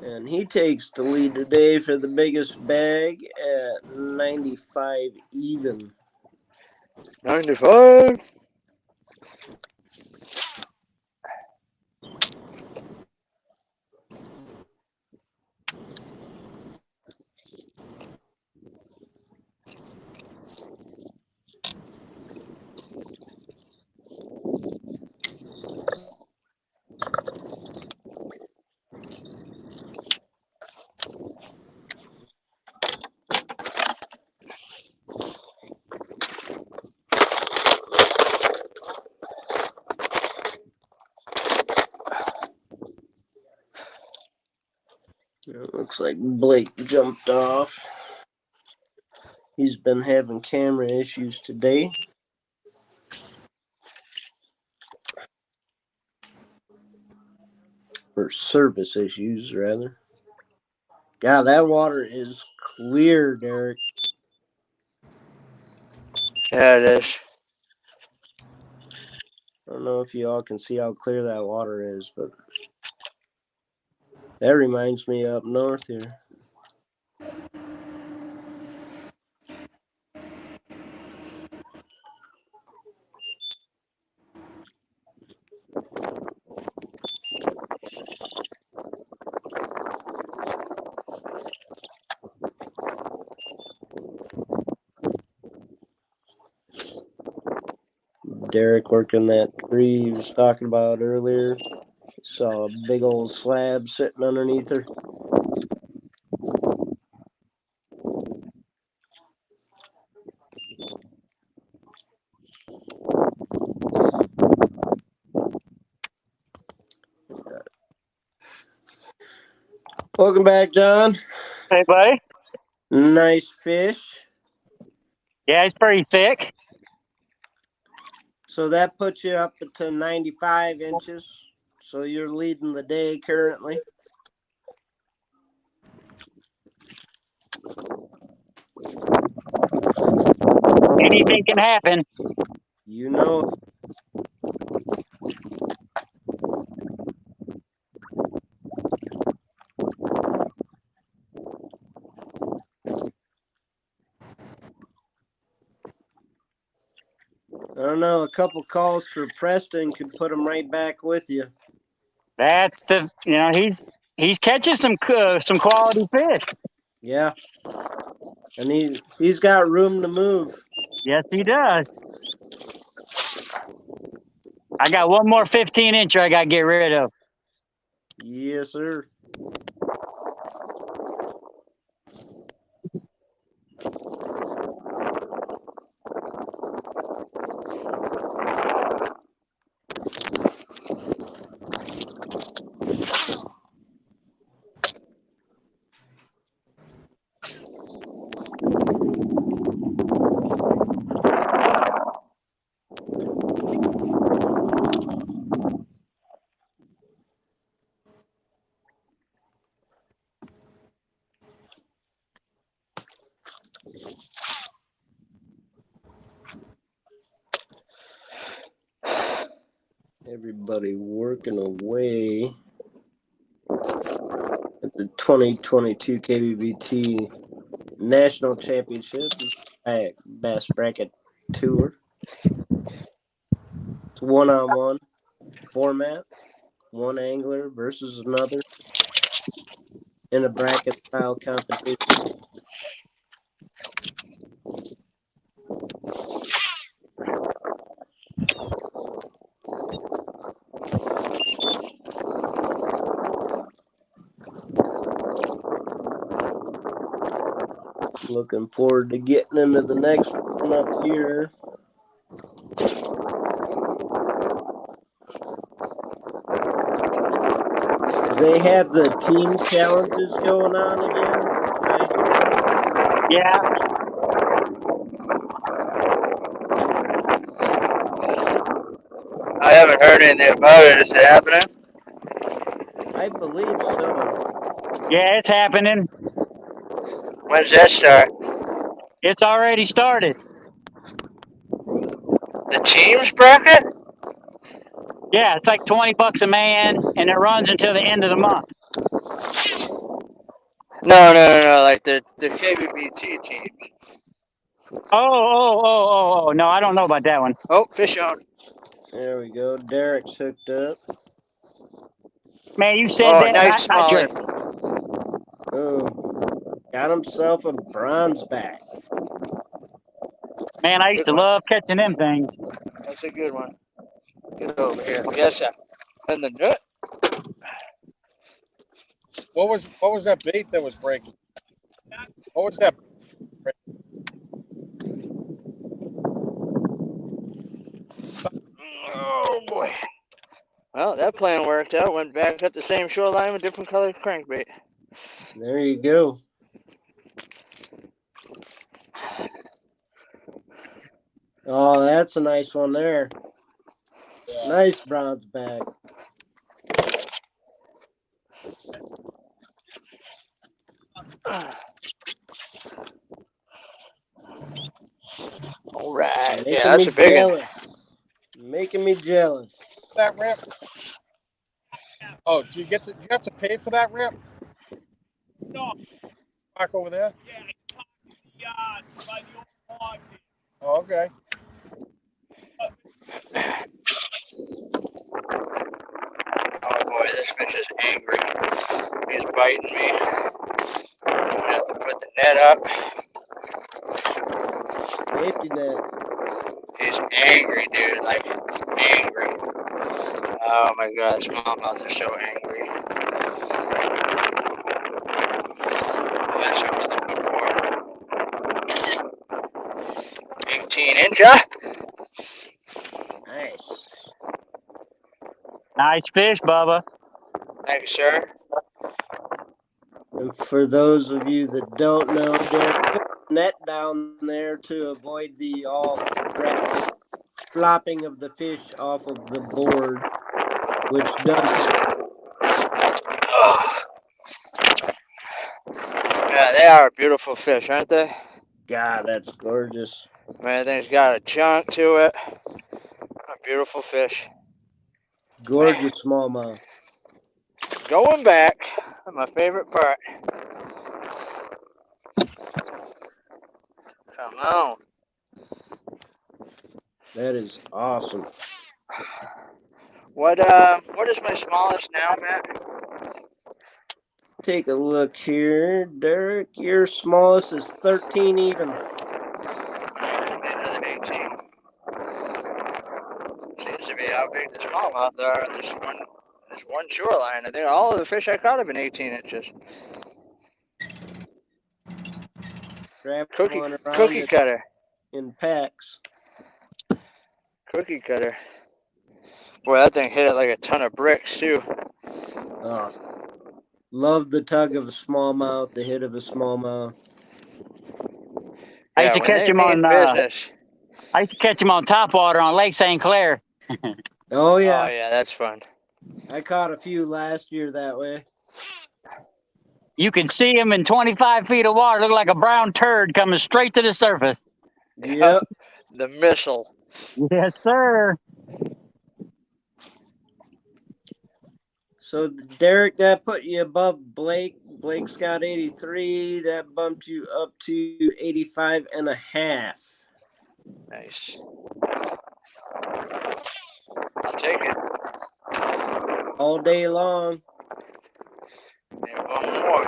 And he takes the lead today for the biggest bag at 95 even. 95. It looks like Blake jumped off. He's been having camera issues today. Or service issues, rather. God, that water is clear, Derrick. Yeah, it is. I don't know if you all can see how clear that water is, but that reminds me up north here. Derrick working that tree he was talking about earlier. Saw a big old slab sitting underneath her. Welcome back, John. Hey, buddy. Nice fish. Yeah, it's pretty thick. So that puts you up to 95 inches. So you're leading the day currently. Anything can happen. You know. I don't know. A couple calls for Preston could put him right back with you. That's he's catching some quality fish. Yeah. And he's got room to move. Yes, he does. I got one more 15-incher I got to get rid of. Yes, sir. Everybody working away at the 2022 Kbbt National Championship Bass Bracket Tour. It's one-on-one format, one angler versus another in a bracket style competition. Looking forward to getting into the next one up here. They have the team challenges going on again. Yeah. I haven't heard anything about it. Is it happening? I believe so. Yeah, it's happening. When's that start? It's already started. The teams bracket? Yeah, it's like $20 a man, and it runs until the end of the month. No. Like the KBBT team. Oh. No, I don't know about that one. Oh, fish on. There we go. Derrick's hooked up. Man, you said Oh, that, nice and I smallie. jerked. Oh, got himself a bronze back. Man, I used to love catching them things. That's a good one. Get over here. Yes, sir. And the nut. What was that bait that was breaking? What was that? Oh boy. Well, that plan worked out. Went back up the same shoreline with different colored crankbait. There you go. Oh, that's a nice one there. Nice bronze back. All right. Making Yeah, that's me a big one. jealous. Making me jealous. That ramp? Oh, do you have to pay for that ramp? No. Back over there? Yeah, by the old log. Oh, okay. Oh boy, this fish is angry. He's biting me. I'm gonna have to put the net up. Safety net. He's angry, dude. Like, angry. Oh my god, smallmouths are so angry. That's what I'm looking for. 18-incher. Nice. Nice fish, Bubba. Thank you, sir. And for those of you that don't know, Derrick put the net down there to avoid the all rapid flopping of the fish off of the board, which does. Oh. Yeah, they are beautiful fish, aren't they? God, that's gorgeous. Man, thing's got a chunk to it. A beautiful fish. Gorgeous smallmouth. Going back, my favorite part. Come on. That is awesome. What is my smallest now, Matt? Take a look here, Derrick. Your smallest is 13 even. Another 18. Seems to be how big the smallmouth are on this one shoreline. I think all of the fish I caught have been 18 inches. Grab Cookie one around cutter. in packs. Cookie cutter. Boy, that thing hit it like a ton of bricks too. Oh, love the tug of a smallmouth, the hit of a smallmouth. I used to when catch they him mean on. business. I used to catch him on topwater on Lake St. Clair. Oh yeah. Oh yeah, that's fun. I caught a few last year that way. You can see him in 25 feet of water, look like a brown turd coming straight to the surface. Yep. The missile. Yes, sir. So Derrick, that put you above Blake. Blake's got 83. That bumped you up to 85 and a half. Nice. I'll take it. All day long. And one more.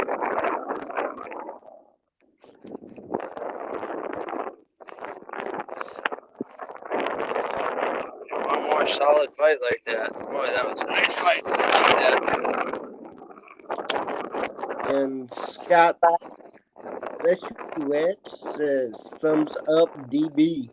One more solid bite like that. Boy, that was a nice bite. Like that. And Scott Lechuet says thumbs up DB.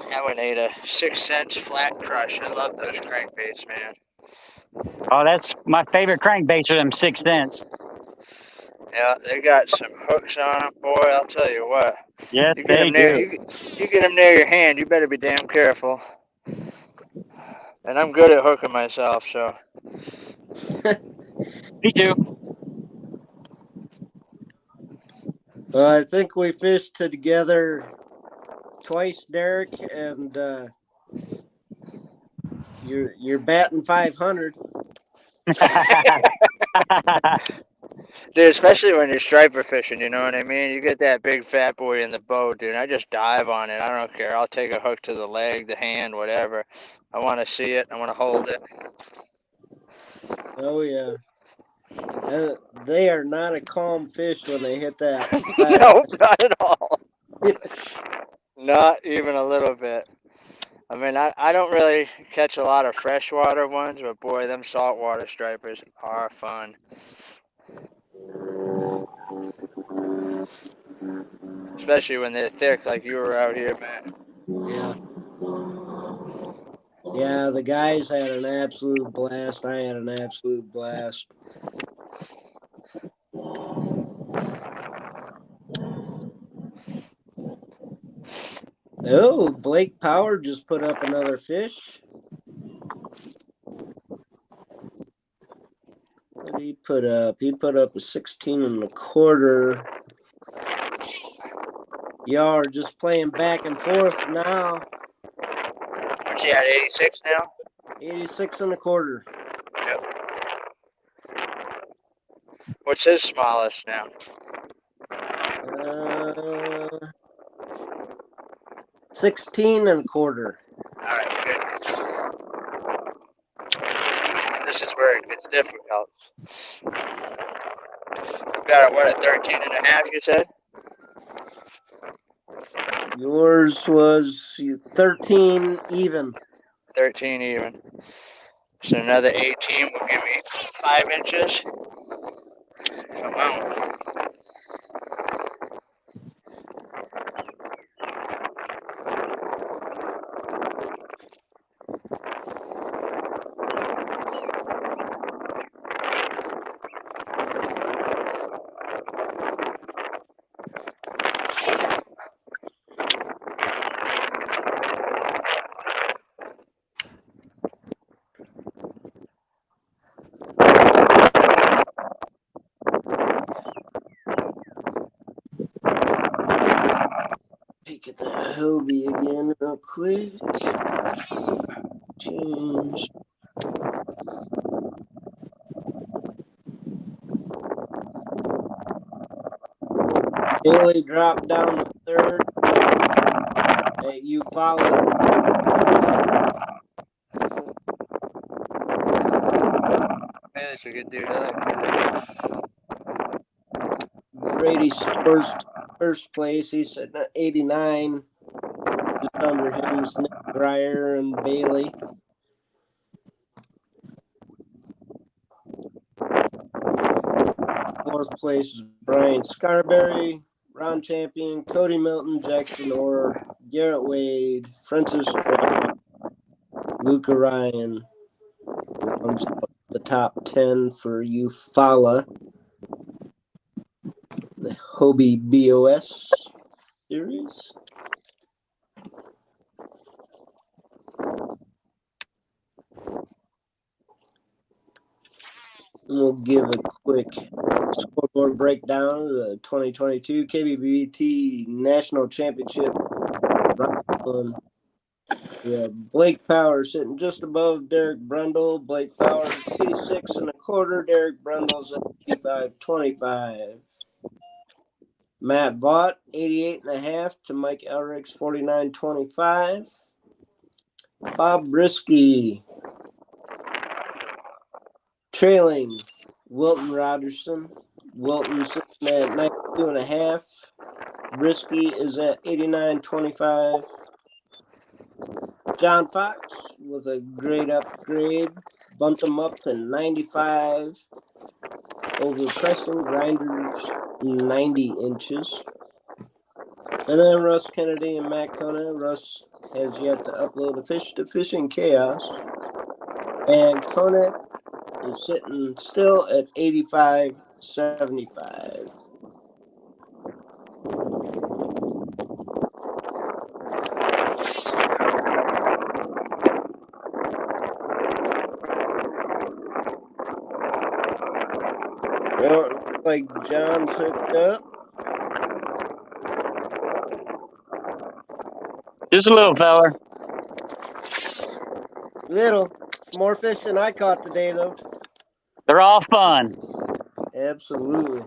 I went ate a 6 cents flat crush. I love those crankbaits, man. Oh, that's my favorite crankbaits are them 6 cents. Yeah, they got some hooks on them, boy. I'll tell you what. Yes, You get they them near, do. you get them near your hand. You better be damn careful. And I'm good at hooking myself, so. Me too. I think we fished together twice, Derrick, and you're batting 500. Dude, especially when you're striper fishing, you know what I mean? You get that big fat boy in the boat, dude. I just dive on it. I don't care. I'll take a hook to the leg, the hand, whatever. I want to see it. I want to hold it. Oh yeah, and they are not a calm fish when they hit that. Nope, not at all. Not even a little bit. I mean, I don't really catch a lot of freshwater ones, but boy, them saltwater stripers are fun. Especially when they're thick like you were out here, man. Yeah. Yeah, the guys had an absolute blast. I had an absolute blast. Oh, Blake Power just put up another fish. What did he put up? He put up a 16 1/4. Y'all are just playing back and forth now. What's he at, 86 now? 86 1/4. Yep. What's his smallest now? 16 1/4. Alright, good. This is where it gets difficult. You got what, a 13 1/2, you said? Yours was 13 even. 13 even. So another 18 will give me 5 inches. Come on. Peek at that Hobie again real quick. Change. Bailey dropped down to third. Hey, you follow. That's a good dude. I like that. Brady scores first place. He's sitting at 89. Just under him is Nick Dreyer and Bailey. Fourth place is Brian Scarberry. Ron Champion, Cody Milton, Jackson Orr, Garrett Wade, Francis Troy, Luca Ryan rounds out the top 10 for Eufaula, the Hobie BOS series. And we'll give a quick scoreboard breakdown of the 2022 Kbbt National Championship round. We have Blake Power sitting just above Derrick Brundle. Blake Power is 86 1/4. Derrick Brundle's at 85.25. Matt Vaught, 88 1/2 to Mike Elrick's 49.25. Bob Brisky trailing Wilton Roderson. Wilton sitting at 92 1/2. Brisky is at 89.25. John Fox with a great upgrade, bumped him up to 95 over Preston Grinders 90 inches. And then Russ Kennedy and Matt Kona. Russ has yet to upload a fish to Fishing Chaos. And Kona is sitting still at 85.75. Well, it looks like John's hooked up. Just a little feller. Little. It's more fish than I caught today, though. They're all fun. Absolutely.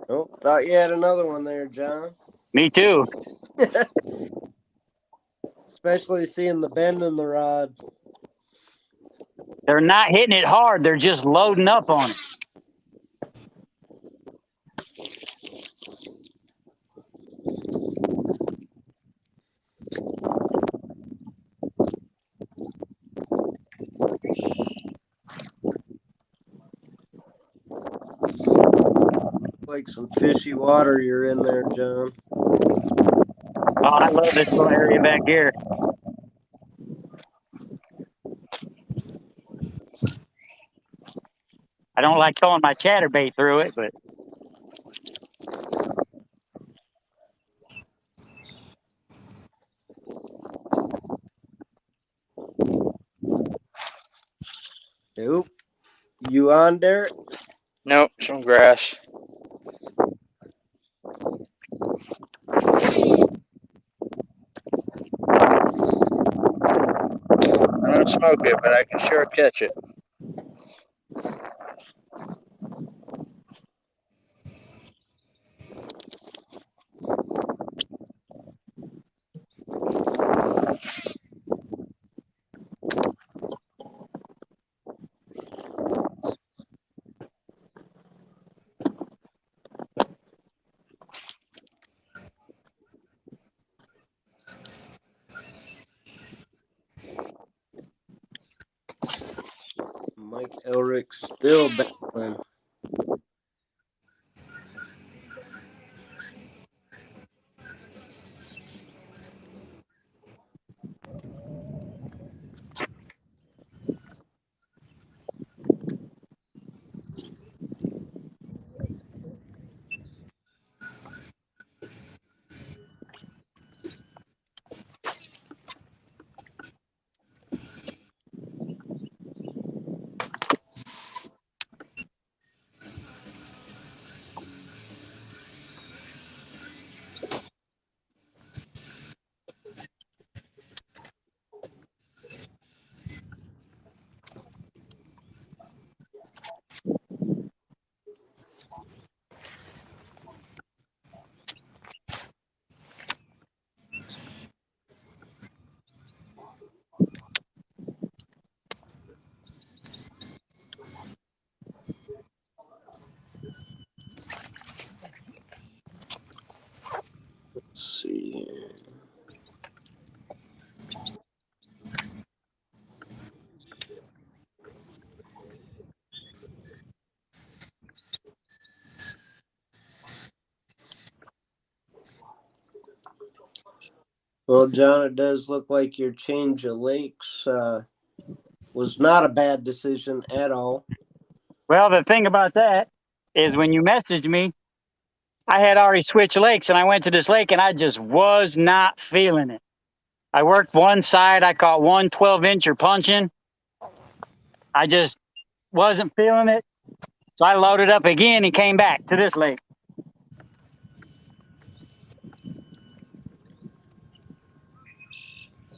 Oh, thought you had another one there, John. Me too. Especially seeing the bend in the rod. They're not hitting it hard. They're just loading up on it. Like some fishy water you're in there, John. Oh, I love this little area back here. I don't like throwing my chatterbait through it, but Oop. You on, Derrick? Nope, some grass. I don't smoke it, but I can sure catch it. Mike Elric still battling. Let's see. Well, John, it does look like your change of lakes was not a bad decision at all. well, the thing about that is when you messaged me, I had already switched lakes and I went to this lake and I just was not feeling it. I worked one side, I caught one 12-incher punching. I just wasn't feeling it. So I loaded up again and came back to this lake.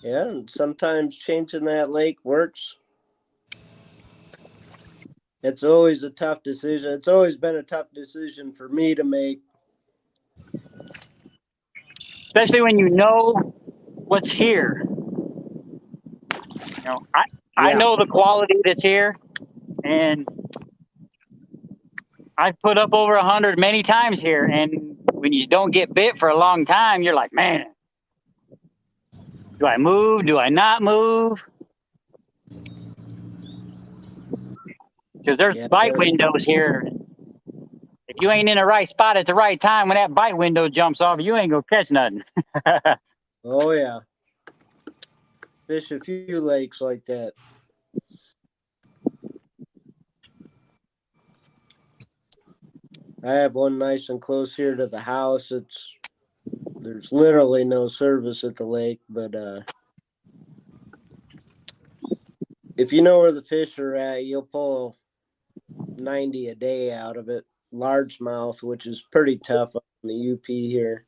Yeah, and sometimes changing that lake works. It's always a tough decision. It's always been a tough decision for me to make. Especially when you know what's here. You know, I Yeah. know the quality that's here, and I've put up over 100 many times here. And when you don't get bit for a long time, you're like, man, do I move? Do I not move? Because there's bite windows here. If you ain't in the right spot at the right time, when that bite window jumps off, you ain't gonna catch nothing. Oh, yeah. Fish a few lakes like that. I have one nice and close here to the house. It's There's literally no service at the lake, but if you know where the fish are at, you'll pull 90 a day out of it. Largemouth, which is pretty tough on the UP here.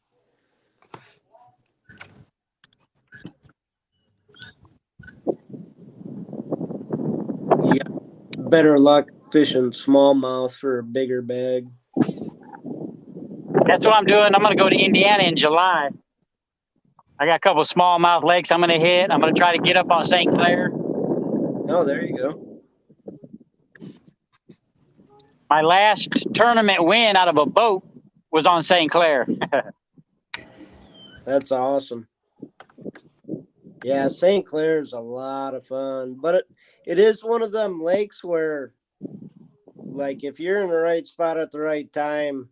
You got better luck fishing smallmouth for a bigger bag. That's what I'm doing. I'm going to go to Indiana in July. I got a couple of smallmouth lakes I'm going to hit. I'm going to try to get up on St. Clair. Oh, there you go. My last tournament win out of a boat was on St. Clair. That's awesome. Yeah, St. Clair's a lot of fun, but it is one of them lakes where, like, if you're in the right spot at the right time,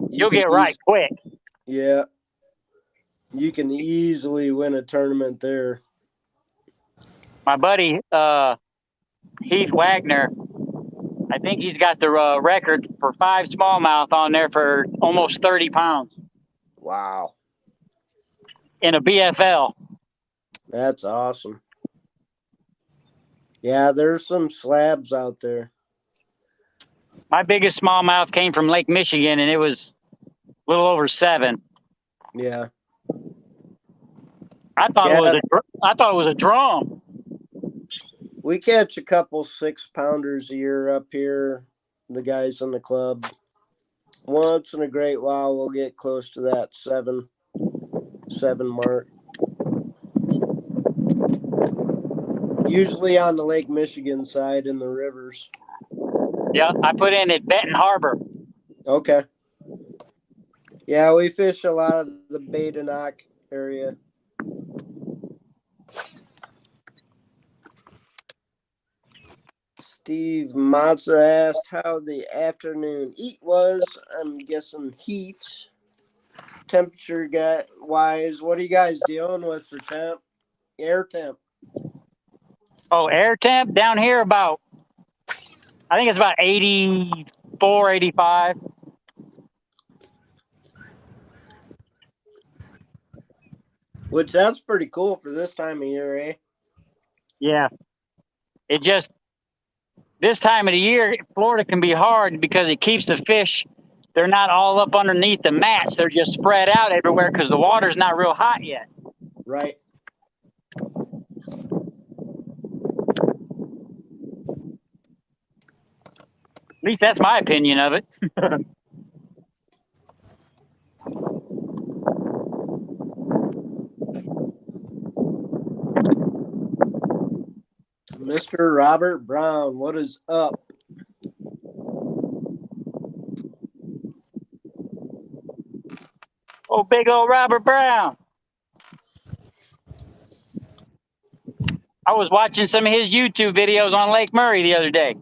You'll get right quick. Yeah, you can easily win a tournament there. My buddy Heath Wagner, I think he's got the record for 5 smallmouth on there for almost 30 pounds. Wow. In a BFL. That's awesome. Yeah, there's some slabs out there. My biggest smallmouth came from Lake Michigan, and it was a little over 7. Yeah. I thought it was a drum. We catch a couple 6-pounders a year up here, the guys in the club. Once in a great while, we'll get close to that 7 mark. Usually on the Lake Michigan side in the rivers. Yeah, I put in at Benton Harbor. Okay. Yeah, we fish a lot of the Badenoch area. Steve Matza asked how the afternoon eat was. I'm guessing heat. Temperature wise, what are you guys dealing with for temp? Air temp. Oh, air temp down here about, I think it's about 84, 85. Which that's pretty cool for this time of year, eh? Yeah. It just, this time of the year, Florida can be hard because it keeps the fish, they're not all up underneath the mats. They're just spread out everywhere because the water's not real hot yet. Right. At least that's my opinion of it. Mr. Robert Brown, what is up? Oh, big old Robert Brown. I was watching some of his YouTube videos on Lake Murray the other day.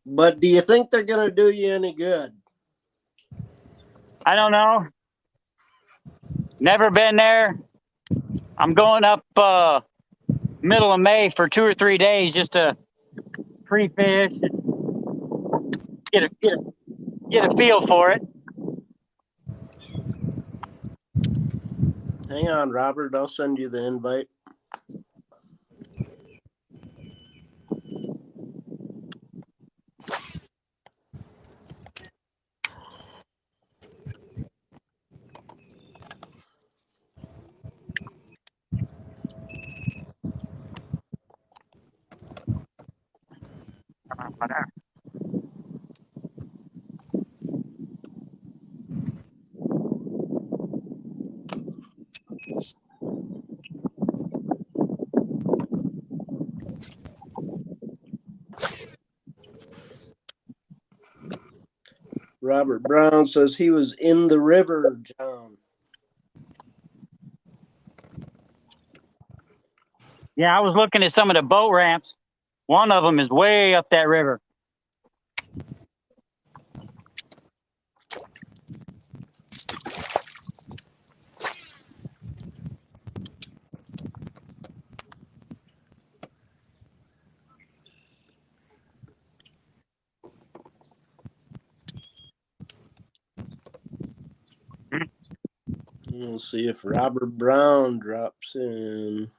But do you think they're going to do you any good? I don't know. Never been there. I'm going up middle of May for 2 or 3 days just to pre-fish and get a feel for it. Hang on, Robert. I'll send you the invite. Robert Brown says he was in the river, John. Yeah, I was looking at some of the boat ramps. One of them is way up that river. We'll see if Robert Brown drops in.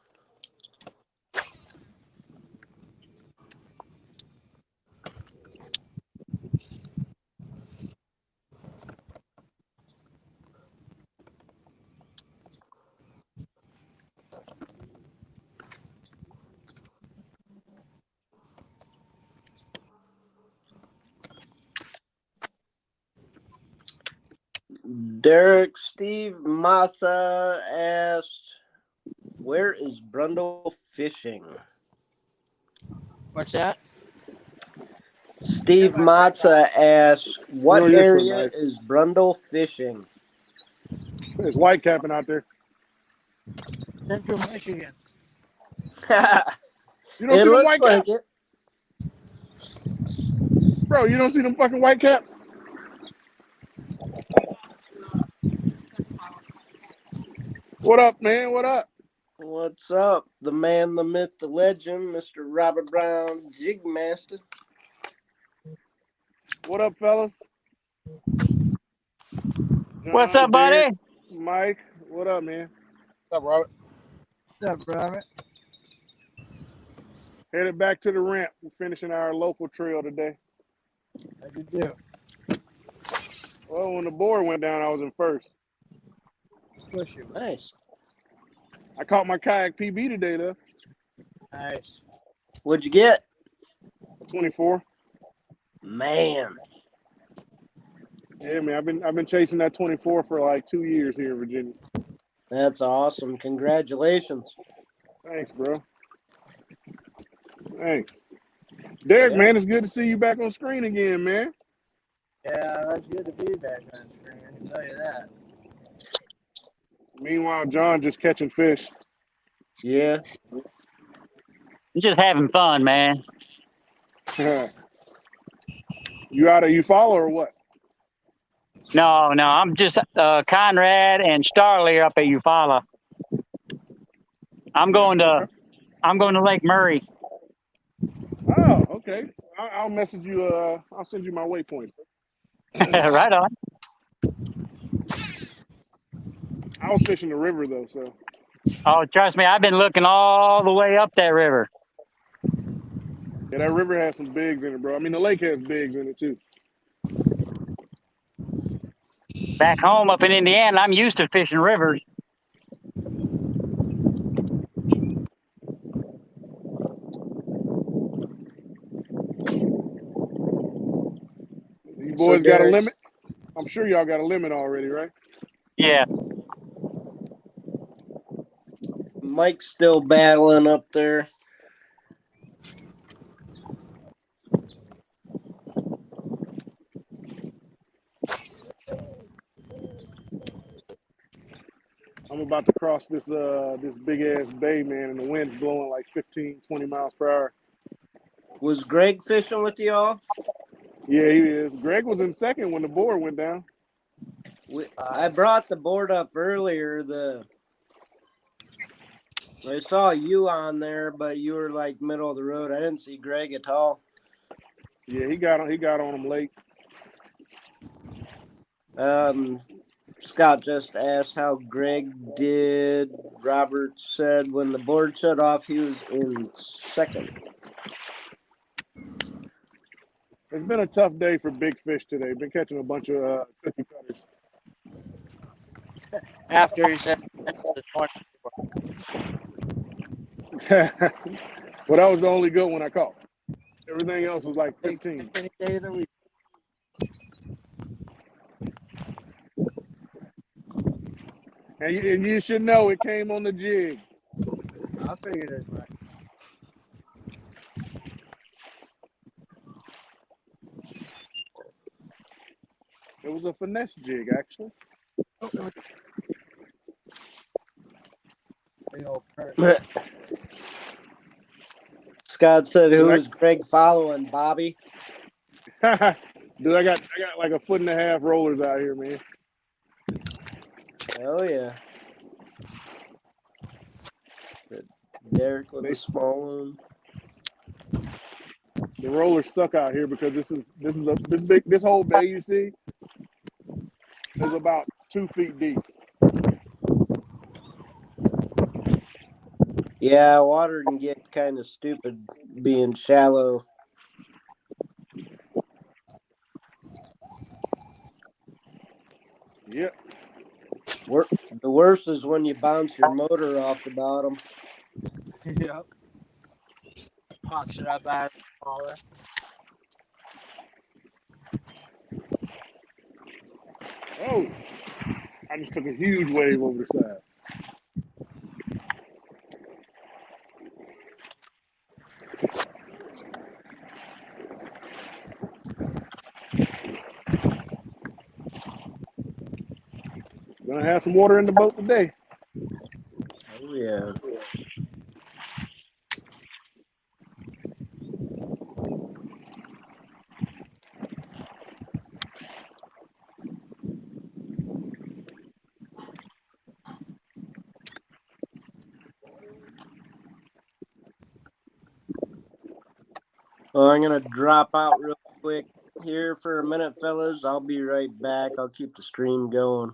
Derrick Steve Massa asked, where is Brundle fishing? What's that? Steve Massa asked, what Oh, you're so area nice. is Brundle fishing? There's white capping out there. Central Michigan. You don't It see them looks white like caps? it. Bro, you don't see them fucking white caps? What up, man? What up? What's up? The man, the myth, the legend, Mr. Robert Brown, Jigmaster. What up, fellas? What's John, up, buddy? Derrick, Mike, what up, man? What's up, Robert? What's up, Robert? Headed back to the ramp. We're finishing our local trail today. How'd you do? Well, when the board went down, I was in first. Push you. Nice. I caught my kayak PB today, though. Nice. What'd you get? 24. Man. Yeah, man. I've been chasing that 24 for like 2 years here in Virginia. That's awesome. Congratulations. Thanks, bro. Thanks. Derrick, Yeah. man, it's good to see you back on screen again, man. Yeah, that's good to be back on screen. I can tell you that. Meanwhile, John just catching fish. Yeah. I'm just having fun, man. You follow or what? No, I'm just Conrad and Starley up at Eufaula. I'm going to Lake Murray. Oh, okay. I'll message you. I'll send you my waypoint. Right on. I was fishing the river though, so. Oh, trust me, I've been looking all the way up that river. Yeah, that river has some bigs in it, bro. I mean, the lake has bigs in it too. Back home up in Indiana, I'm used to fishing rivers. You boys got a Derrick, limit? I'm sure y'all got a limit already, right? Yeah. Mike's still battling up there. I'm about to cross this big ass bay, man, and the wind's blowing like 15, 20 miles per hour. Was Greg fishing with y'all? Yeah, he is. Greg was in second when the board went down. I brought the board up earlier. I saw you on there, but you were like middle of the road. I didn't see Greg at all. Yeah, he got on him late. Scott just asked how Greg did. Robert said when the board shut off, he was in second. It's been a tough day for big fish today. Been catching a bunch of cookie cutters. After he said the 24. Well, that was the only good one I caught. Everything else was like 15. Any day of the week. And you should know it came on the jig. I figured as much. It was a finesse jig, actually. Big old perch. Scott said, "Who is Greg following, Bobby?" Dude, I got like 1.5 foot rollers out here, man. Oh yeah. Derrick with a small one. The rollers suck out here because this whole bay you see is about 2 feet deep. Yeah, water can get kind of stupid being shallow. Yep. The worst is when you bounce your motor off the bottom. Yep. Pops it up out of the water. Oh, I just took a huge wave over the side. Gonna have some water in the boat today. Oh, yeah. Well, I'm going to drop out real quick here for a minute, fellas. I'll be right back. I'll keep the stream going.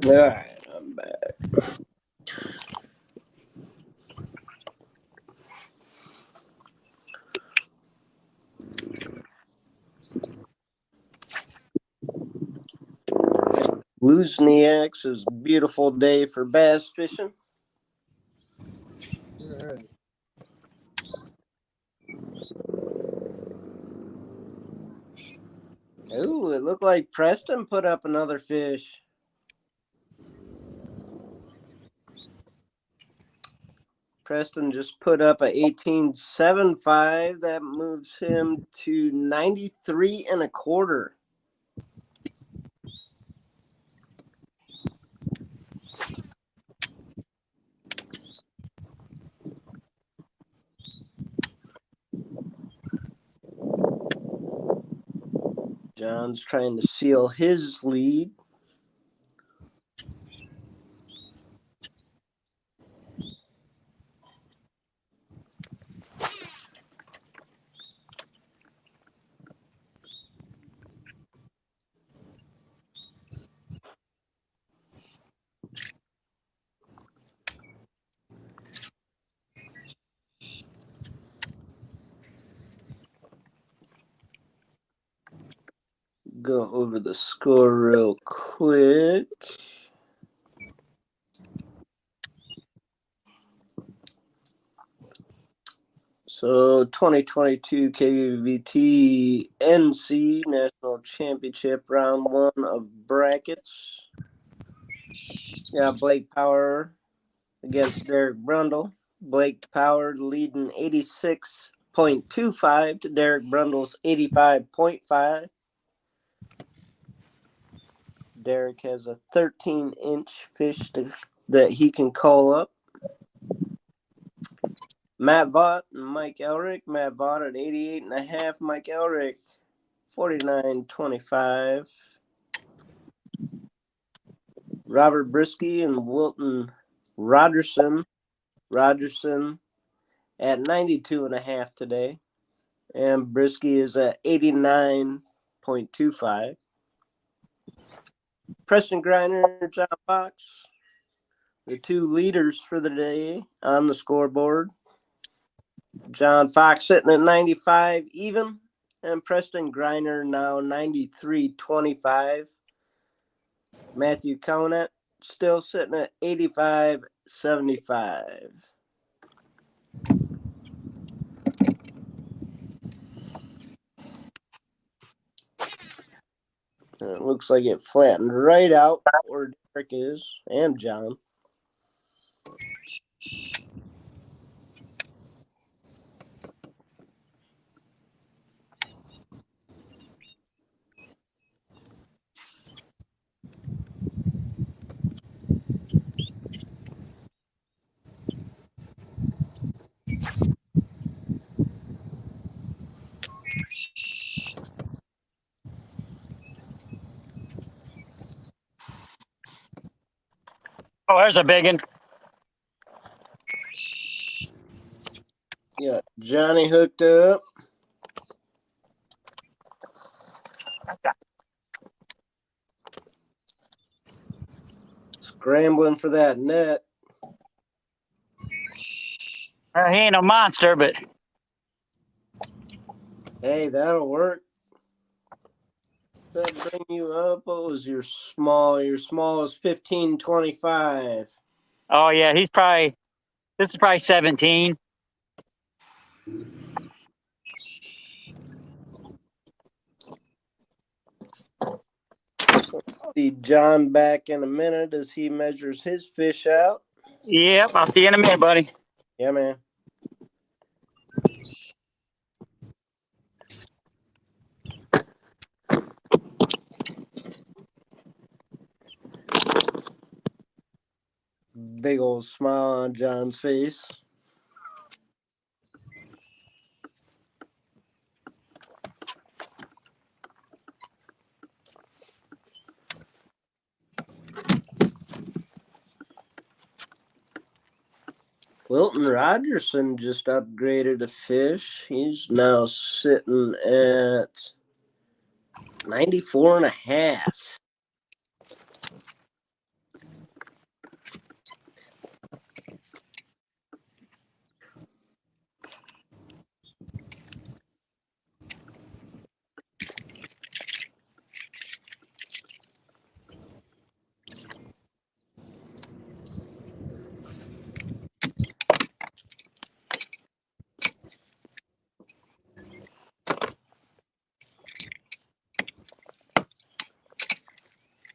All right, I'm back. Luzniak's is a beautiful day for bass fishing. All right. Oh, it looked like Preston put up another fish. Preston just put up a 18.75. That moves him to 93 and a quarter. John's trying to seal his lead. Go over the score real quick. So 2022 Kbbt NC National Championship Round 1 of brackets. Yeah, Blake Power against Derrick Brundle. Blake Power leading 86.25 to Derrick Brundle's 85.5. Derrick has a 13-inch fish that he can call up. Matt Vaught and Mike Elrick. Matt Vaught at 88.5. Mike Elrick 49.25. Robert Brisky and Wilton Rogerson. Rogerson at 92.5 today. And Brisky is at 89.25. Preston Griner, John Fox, the two leaders for the day on the scoreboard. John Fox sitting at 95 even, and Preston Griner now 93.25. Matthew Conant still sitting at 85.75. It looks like it flattened right out where Derrick is and John. Oh, there's a big one. Yeah, Johnny hooked up. Scrambling for that net. He ain't a monster, but Hey, that'll work. That bring you up. What was your small? Your small is 15.25. oh yeah, this is probably 17. See John back in a minute as he measures his fish out. Yep, I'll see you in a minute, buddy. Yeah, man. Big old smile on John's face. Wilton Rogerson just upgraded a fish. He's now sitting at 94.5.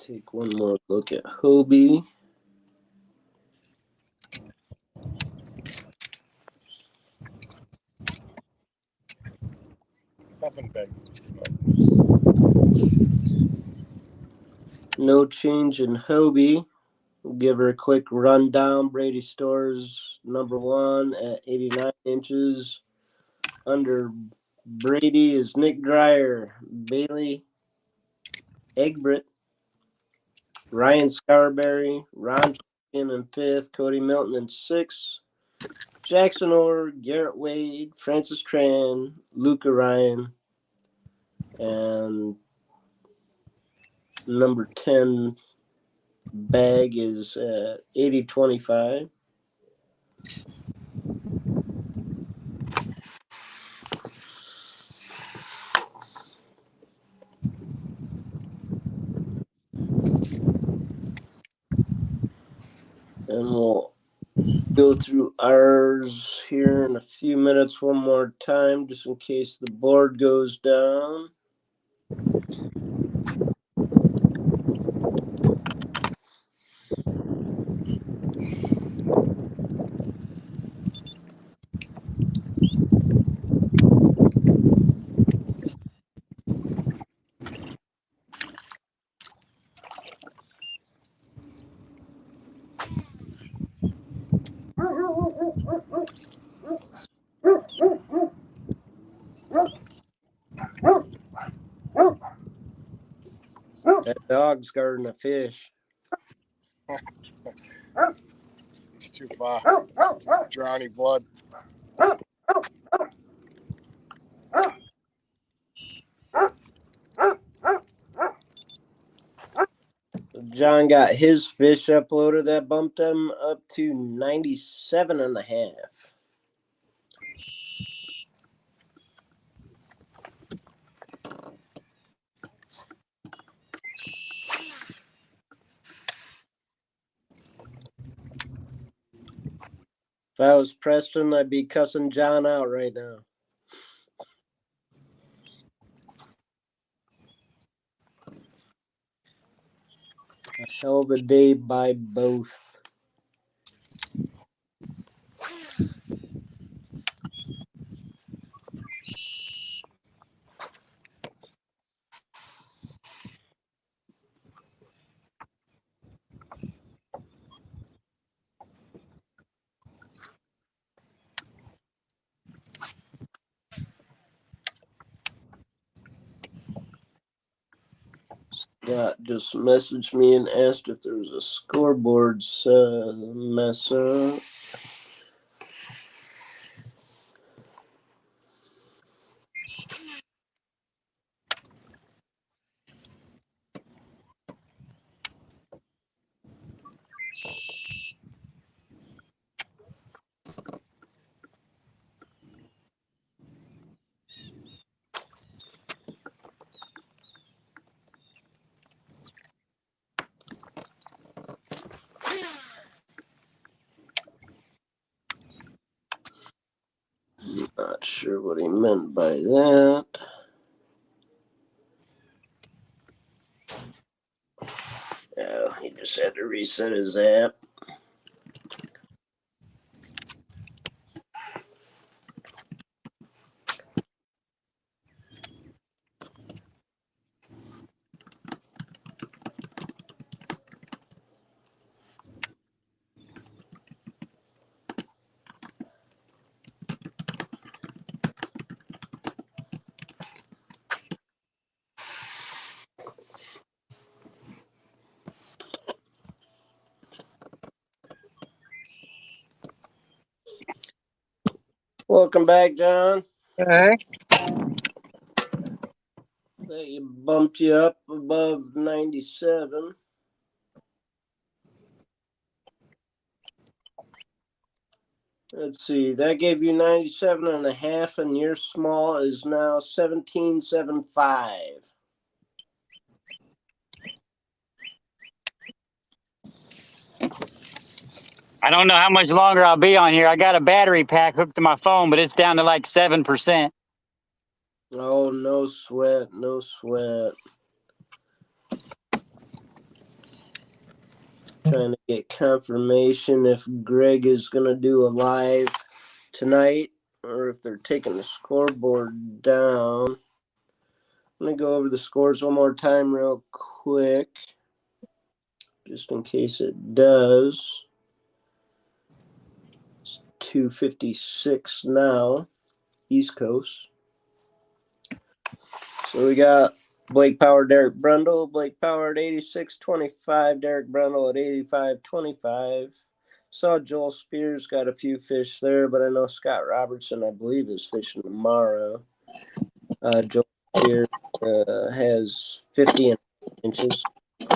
Take one more look at Hobie. Nothing big. No change in Hobie. We'll give her a quick rundown. Brady Stores #1 at 89 inches. Under Brady is Nick Dreyer, Bailey Egbert, Ryan Scarberry, Ron Champion in 5th, Cody Milton in 6th, Jackson Orr, Garrett Wade, Francis Tran, Luca Ryan, and number 10 bag is 80.25. And we'll go through ours here in a few minutes one more time, just in case the board goes down. Dog's guarding a fish. He's too far. Drowning blood. John got his fish uploaded. That bumped him up to 97.5. If I was Preston, I'd be cussing John out right now. A hell of a day by both. Scott just messaged me and asked if there was a scoreboard mess up. Not sure what he meant by that. Oh, he just had to reset his app. Welcome back, John. Okay. That bumped you up above 97. Let's see, that gave you 97.5, and your small is now 17.75. I don't know how much longer I'll be on here. I got a battery pack hooked to my phone, but it's down to like 7%. Oh, no sweat, no sweat. Trying to get confirmation if Greg is going to do a live tonight or if they're taking the scoreboard down. Let me go over the scores one more time real quick, just in case it does. It's 2:56 now, East Coast. So we got Blake Power, Derrick Brundle. Blake Power at 86.25, Derrick Brundle at 85.25. Saw Joel Spears got a few fish there, but I know Scott Robertson, I believe, is fishing tomorrow. Joel Spears has 50 inches.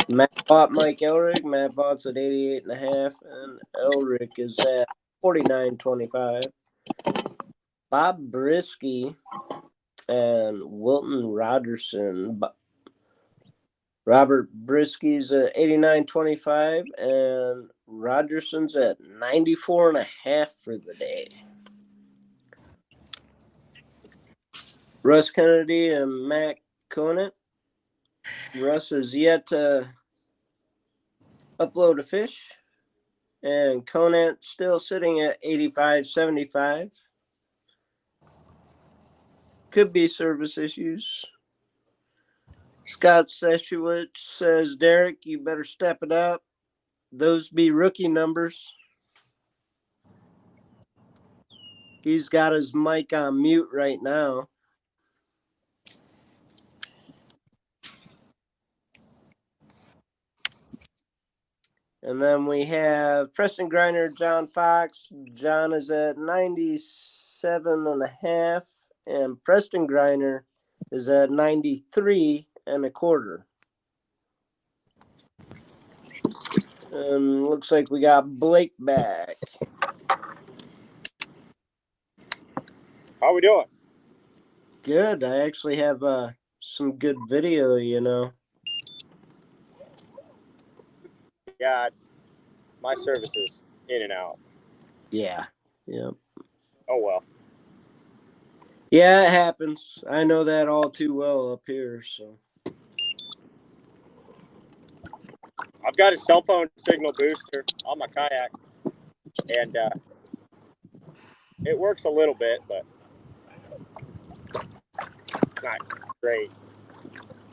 Matt Vaught, Mike Elrick. Matt Vaught's at 88.5, and Elrick is at 49.25. Bob Brisky and Wilton Rogerson. Robert Brisky's at 89.25, and Rogerson's at 94.5 for the day. Russ Kennedy and Matt Conant. Russ has yet to upload a fish, and Conant still sitting at 85.75. Could be service issues. Scott Seshewicz says, Derrick, you better step it up. Those be rookie numbers. He's got his mic on mute right now. And then we have Preston Griner, John Fox. John is at 97.5, and Preston Griner is at 93.25. Looks like we got Blake back. How we doing? Good. I actually have some good video, you know. Yeah, my service is in and out. Yeah. Yep. Oh well. Yeah, it happens. I know that all too well up here, so. I've got a cell phone signal booster on my kayak, and it works a little bit, but it's not great.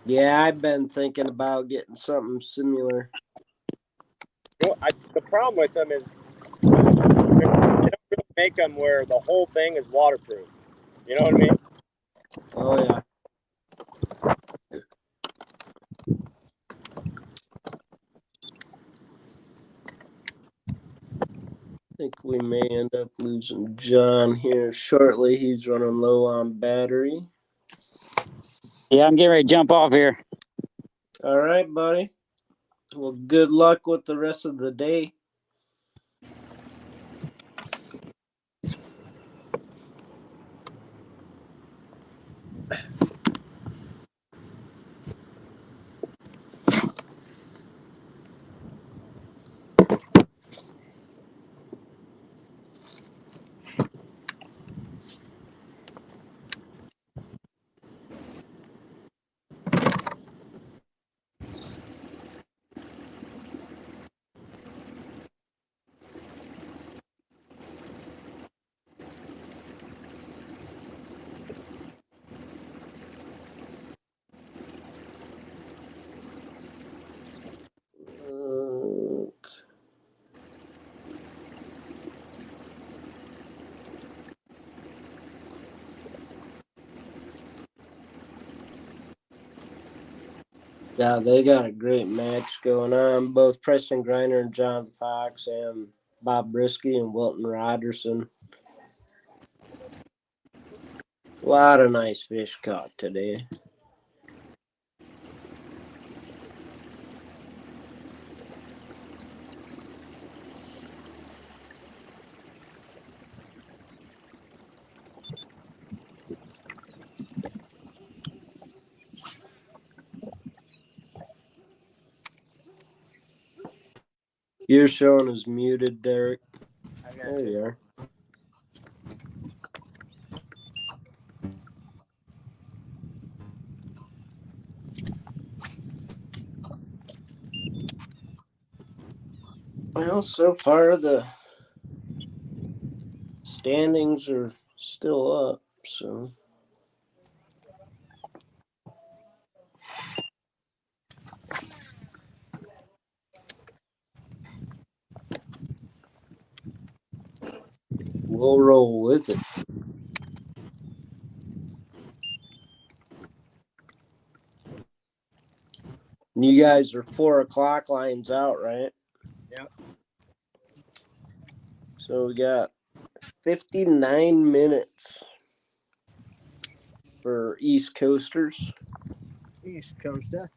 Yeah, I've been thinking about getting something similar. You know, the problem with them is they don't really make them where the whole thing is waterproof. You know what I mean? Oh, yeah. I think we may end up losing John here shortly. He's running low on battery. Yeah, I'm getting ready to jump off here. All right, buddy. Well, good luck with the rest of the day. Yeah, they got a great match going on. Both Preston Griner and John Fox and Bob Brisky and Wilton Rogerson. A lot of nice fish caught today. You're showing as muted, Derrick. There you are. Well, so far the standings are still up, so. We'll roll with it. And you guys are 4 o'clock lines out, right? Yep. So we got 59 minutes for East Coasters. East Coaster.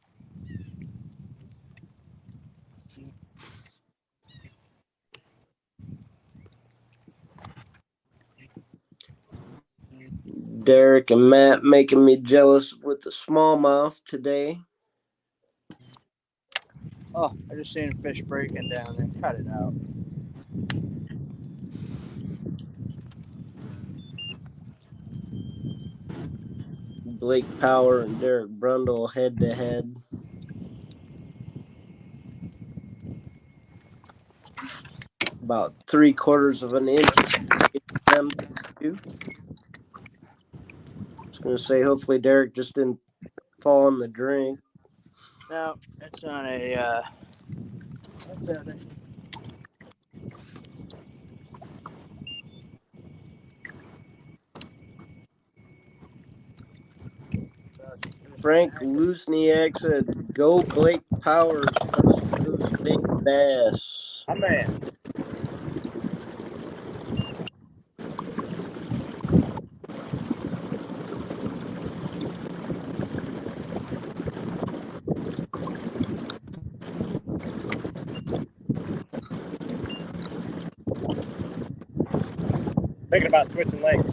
Derrick and Matt making me jealous with the smallmouth today. Oh, I just seen a fish breaking down there. Cut it out. Blake Power and Derrick Brundle head to head. About 3/4 of an inch. Them two. I was going to say, hopefully Derrick just didn't fall in the drink. No, it's on a. What's that? Frank Lusniak said, "Go Blake Powers those big bass. I'm man. Thinking about switching legs.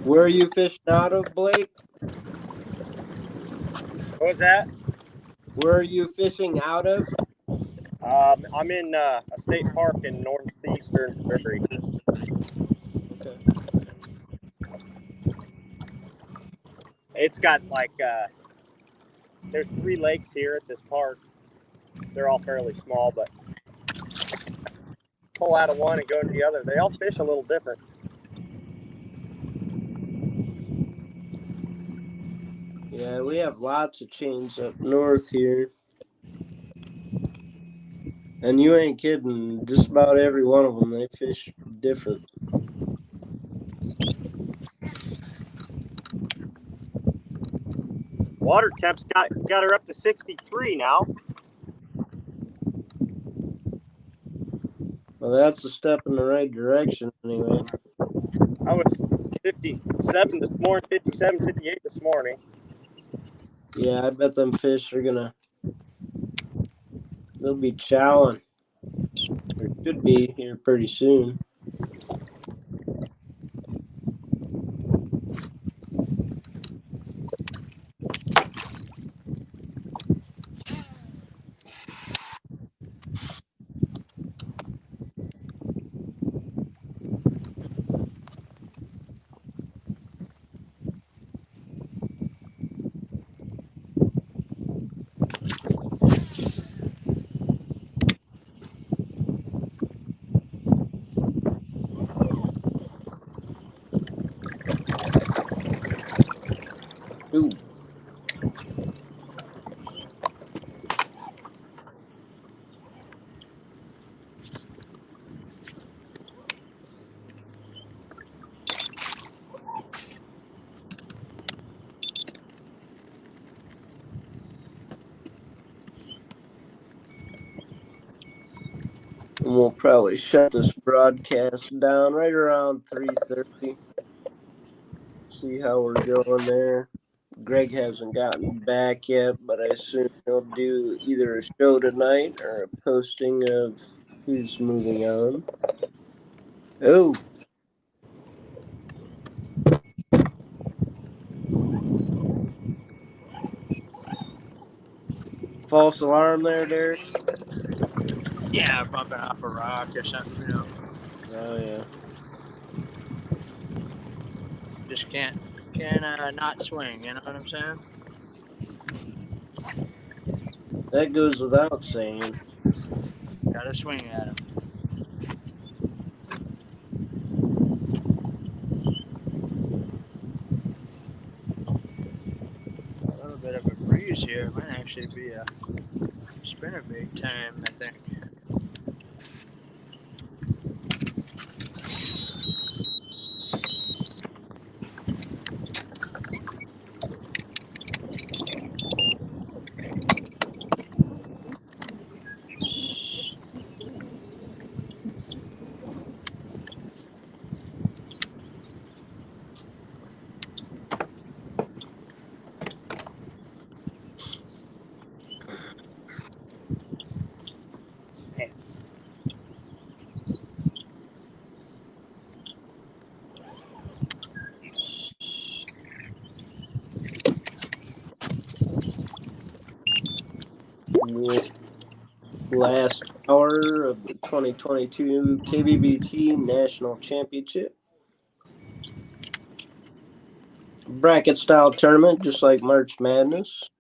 Where are you fishing out of, Blake? What was that? Where are you fishing out of? I'm in a state park in northeastern Missouri. Okay. It's got like there's 3 lakes here at this park. They're all fairly small, but pull out of one and go into the other. They all fish a little different. Yeah, we have lots of chains up north here. And you ain't kidding. Just about every one of them, they fish different. Water temps got her up to 63 now. Well, that's a step in the right direction anyway. I was 57 this morning, 57, 58 this morning. Yeah, I bet them fish are they'll be chowing. Or should be here pretty soon. Ooh. And we'll probably shut this broadcast down right around 3:30. See how we're going there. Greg hasn't gotten back yet, but I assume he'll do either a show tonight or a posting of who's moving on. Oh. False alarm there, Derrick? Yeah, bumping off a rock or something, you know. Oh, yeah. Just can't not swing, you know what I'm saying? That goes without saying. Gotta swing at him. A little bit of a breeze here. It might actually be a spinnerbait time, I think. The last hour of the 2022 Kbbt National Championship. Bracket style tournament, just like March Madness,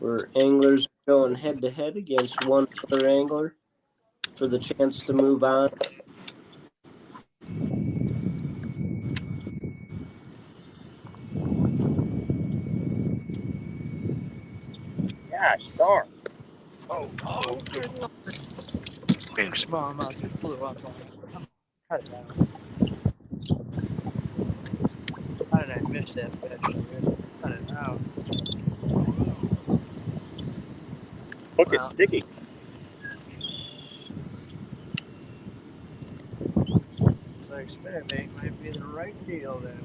where anglers are going head to head against one other angler for the chance to move on. Gosh darn. Oh, good Lord. Big smallmouth just blew up on us. Come on, cut it out. How did I miss that fish? Cut it out. Hook is Well, sticky. like spinnerbait might be the right deal then.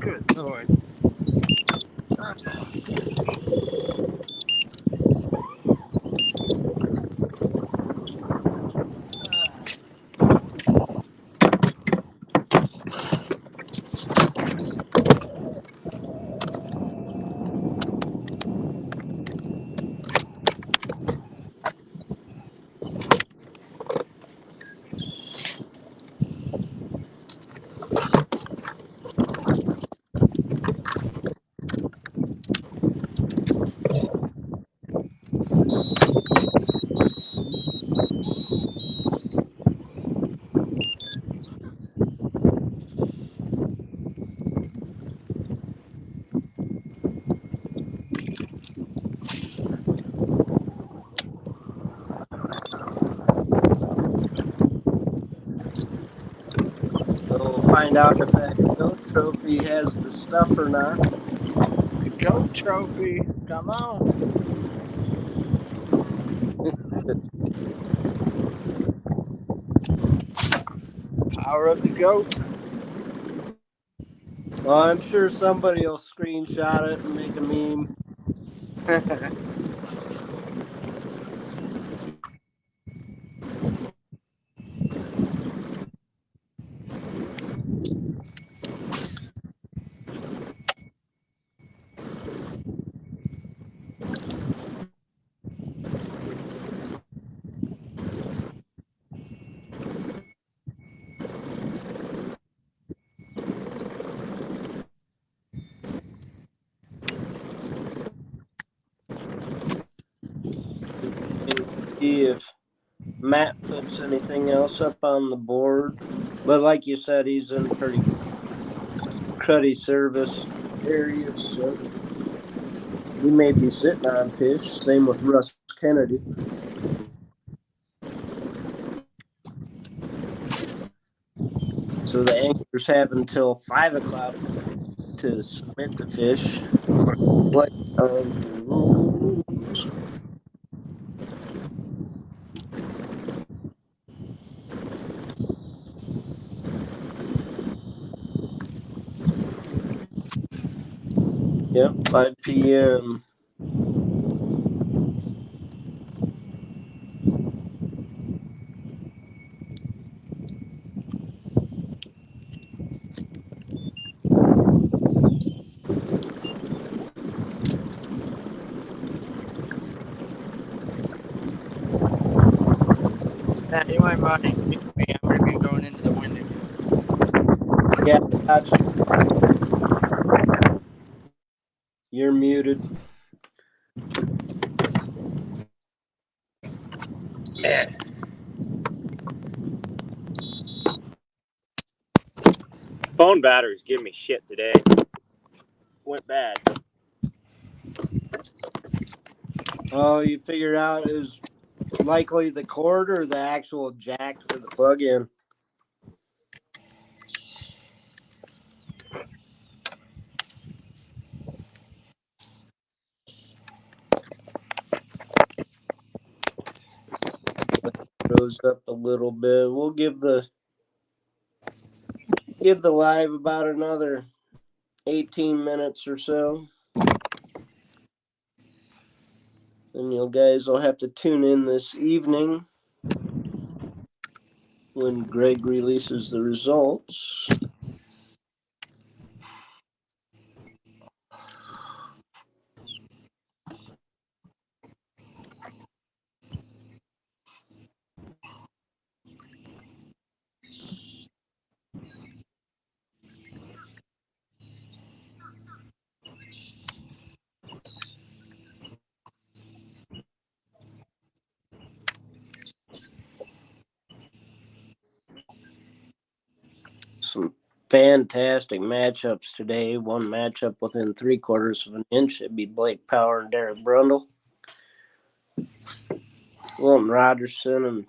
Good Lord. So we'll find out if that goat trophy has the stuff or not. The goat trophy. Come on. Power of the goat. Well, I'm sure somebody will screenshot it and make a meme. And see if Matt puts anything else up on the board. But like you said, he's in pretty cruddy service area, so he may be sitting on fish. Same with Russ Kennedy. So the anglers have until 5 o'clock to submit the fish. Like the rules. Yep, 5 p.m. Now, you might mind mute me. I'm going to be going into the wind again. Yeah, gotcha. You're muted. Phone batteries give me shit today. Went bad. Oh, you figured out it was likely the cord or the actual jack for the plug-in. Rose up a little bit. We'll give the live about another 18 minutes or so. And you guys will have to tune in this evening when Greg releases the results. Some fantastic matchups today. One matchup within 3/4 of an inch. It'd be Blake Power and Derrick Brundle. Wilton Rogerson and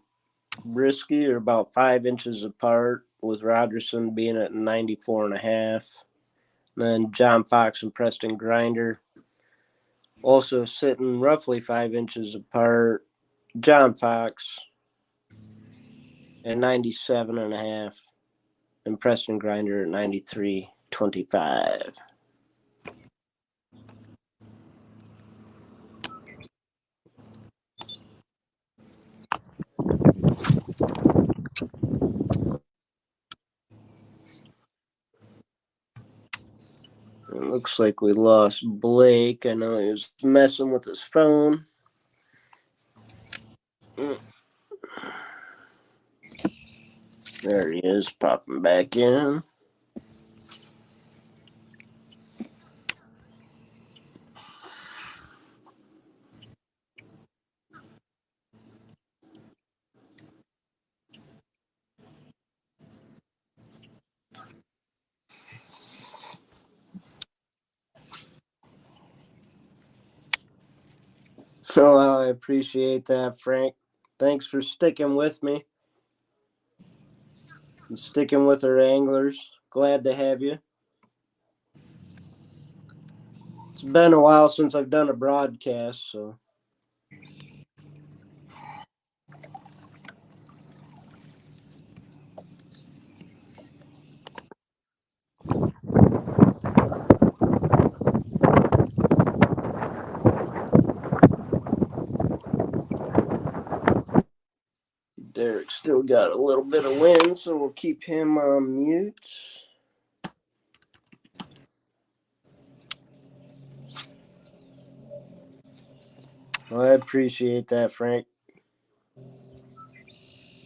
Brisky are about 5 inches apart, with Rogerson being at 94.5. Then John Fox and Preston Grinder also sitting roughly 5 inches apart. John Fox at 97.5 and Preston Grinder at 93.25. It looks like we lost Blake. I know he was messing with his phone. There he is, popping back in. Oh, well, I appreciate that, Frank. Thanks for sticking with me and sticking with our anglers. Glad to have you. It's been a while since I've done a broadcast, so. Derrick still got a little bit of wind, so we'll keep him on mute. Well, I appreciate that, Frank.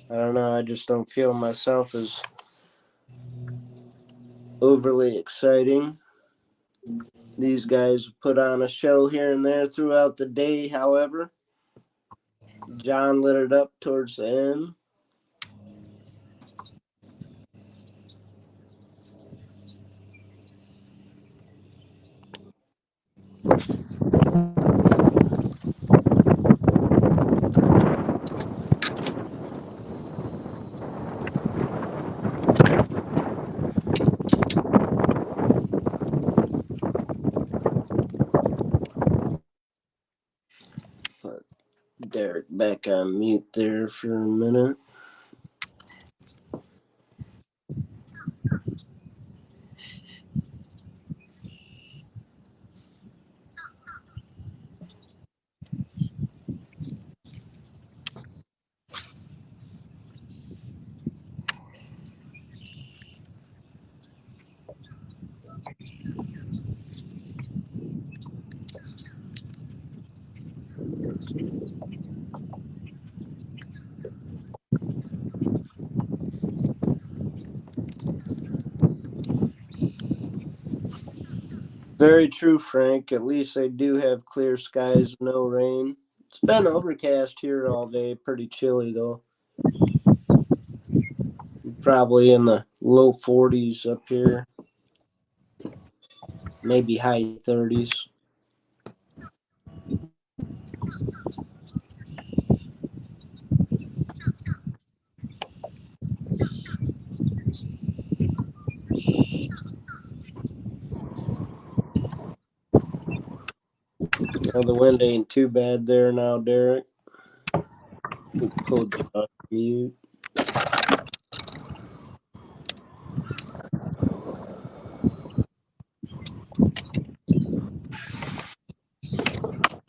I don't know, I just don't feel myself as overly exciting. These guys put on a show here and there throughout the day, however. John lit it up towards the end. Put Derrick back on mute there for a minute. Very true, Frank. At least I do have clear skies, no rain. It's been overcast here all day. Pretty chilly, though. Probably in the low 40s up here. Maybe high 30s. Well, the wind ain't too bad there now, Derrick. We pulled you off mute.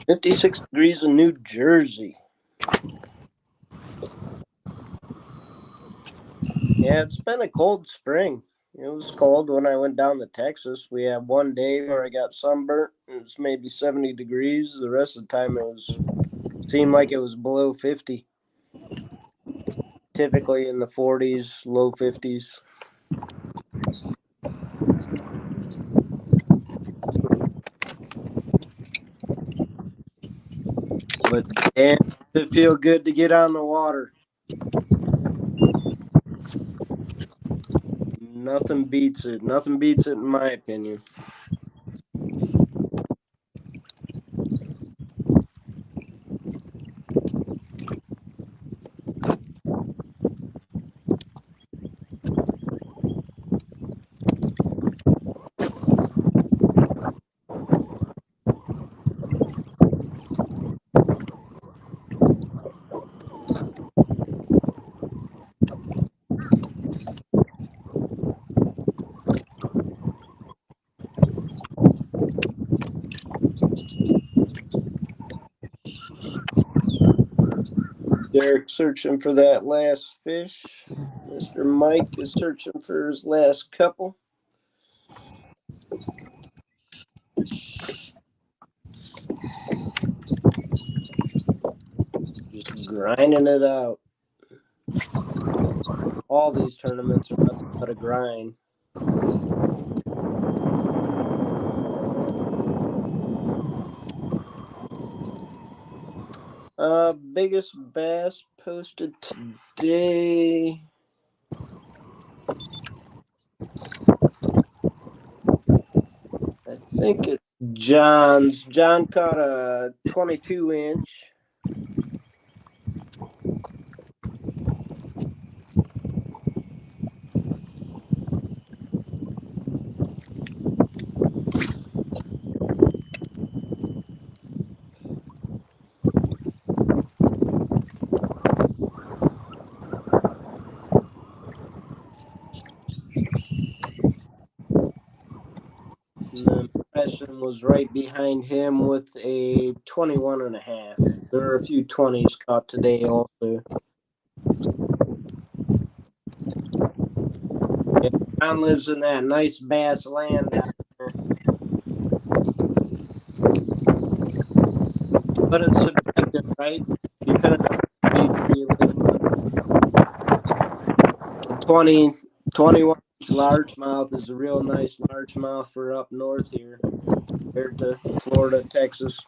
"56 degrees in New Jersey." Yeah, it's been a cold spring. It was cold when I went down to Texas. We had one day where I got sunburnt. It was maybe 70 degrees. The rest of the time it seemed like it was below 50. Typically in the 40s, low 50s. But damn, it feel good to get on the water. Nothing beats it. Nothing beats it, in my opinion. Derrick searching for that last fish. Mr. Mike is searching for his last couple. Just grinding it out. All these tournaments are nothing but a grind. Biggest bass posted today. I think it's John's. John caught a 22-inch. And then Preston was right behind him with a 21.5. There are a few 20s caught today also. Yeah, John lives in that nice bass land down there. But it's subjective, right? Depending on the region you live in. The 21-inch largemouth is a real nice largemouth for up north here compared to Florida, Texas.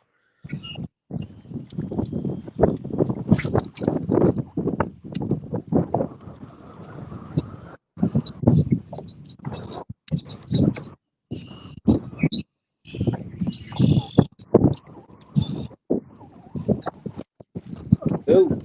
Oh,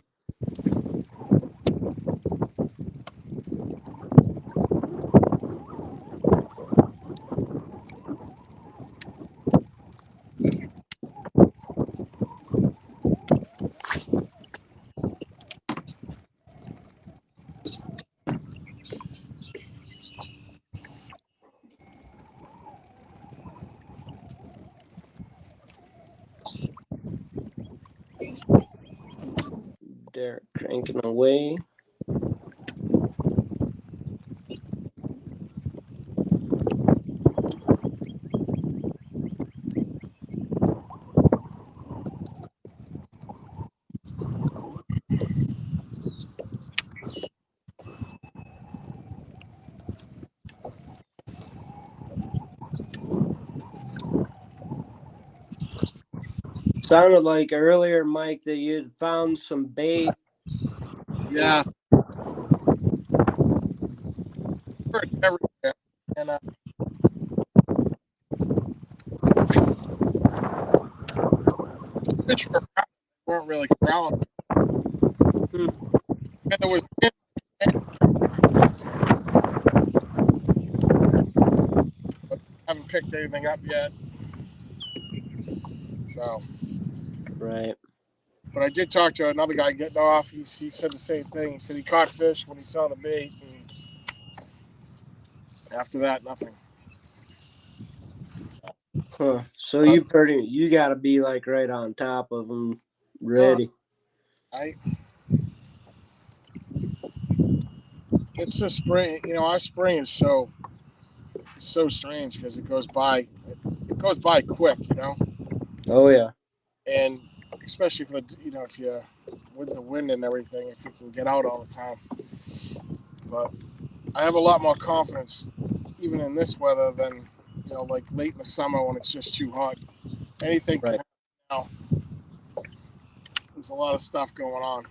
Derrick cranking away. Sounded like earlier, Mike, that you'd found some bait. Yeah. It's everywhere. And fish weren't really corralling. Hmm. And there was wind. But I haven't picked anything up yet. So, Right. but I did talk to another guy getting off. He said the same thing. He said he caught fish when he saw the bait, and after that, nothing. Huh. So you got to be like right on top of them, ready. It's just spring. You know, our spring is so strange because it goes by quick. You know, Oh yeah. and especially for the if you with the wind and everything, if you can get out all the time. But I have a lot more confidence even in this weather than like late in the summer when it's just too hot. Anything can Right. happen now. There's a lot of stuff going on.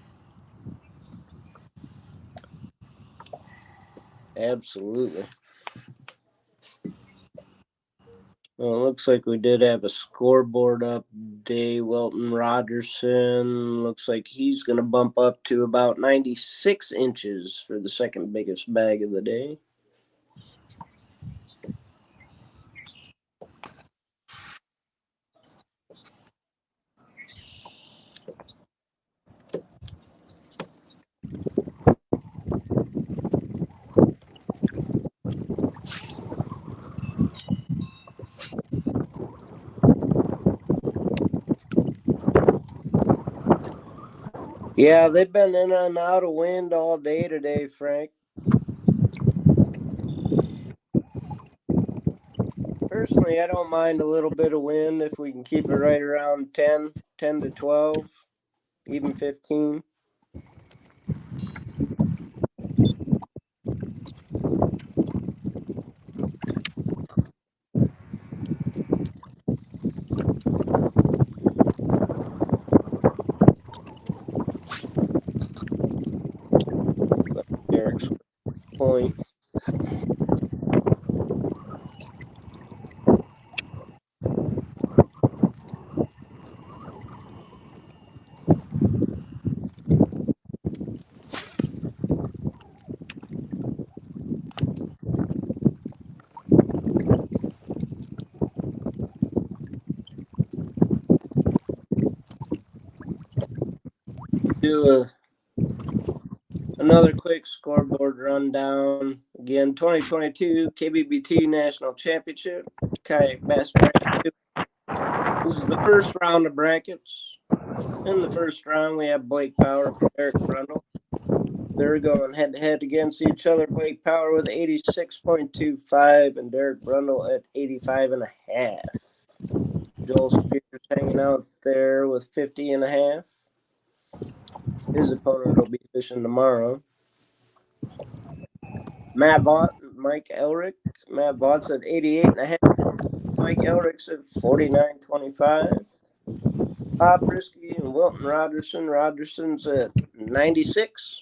Absolutely. Well, it looks like we did have a scoreboard update. Welton Rogerson looks like he's going to bump up to about 96 inches for the second biggest bag of the day. Yeah, they've been in and out of wind all day today, Frank. Personally, I don't mind a little bit of wind if we can keep it right around 10 to 12, even 15. Derrick's point. Do another quick scoreboard rundown. Again, 2022 Kbbt National Championship, Kayak Bass Bracket 2. This is the first round of brackets. In the first round, we have Blake Power and Derrick Brundle. They're going head-to-head against each other. Blake Power with 86.25 and Derrick Brundle at 85.5. Joel Spears hanging out there with 50.5. His opponent will be fishing tomorrow. Matt Vaught and Mike Elrick. Matt Vaught's at 88.5. Mike Elrick's at 49.25. Bob Brisky and Wilton Rogerson. Rogerson's at 96.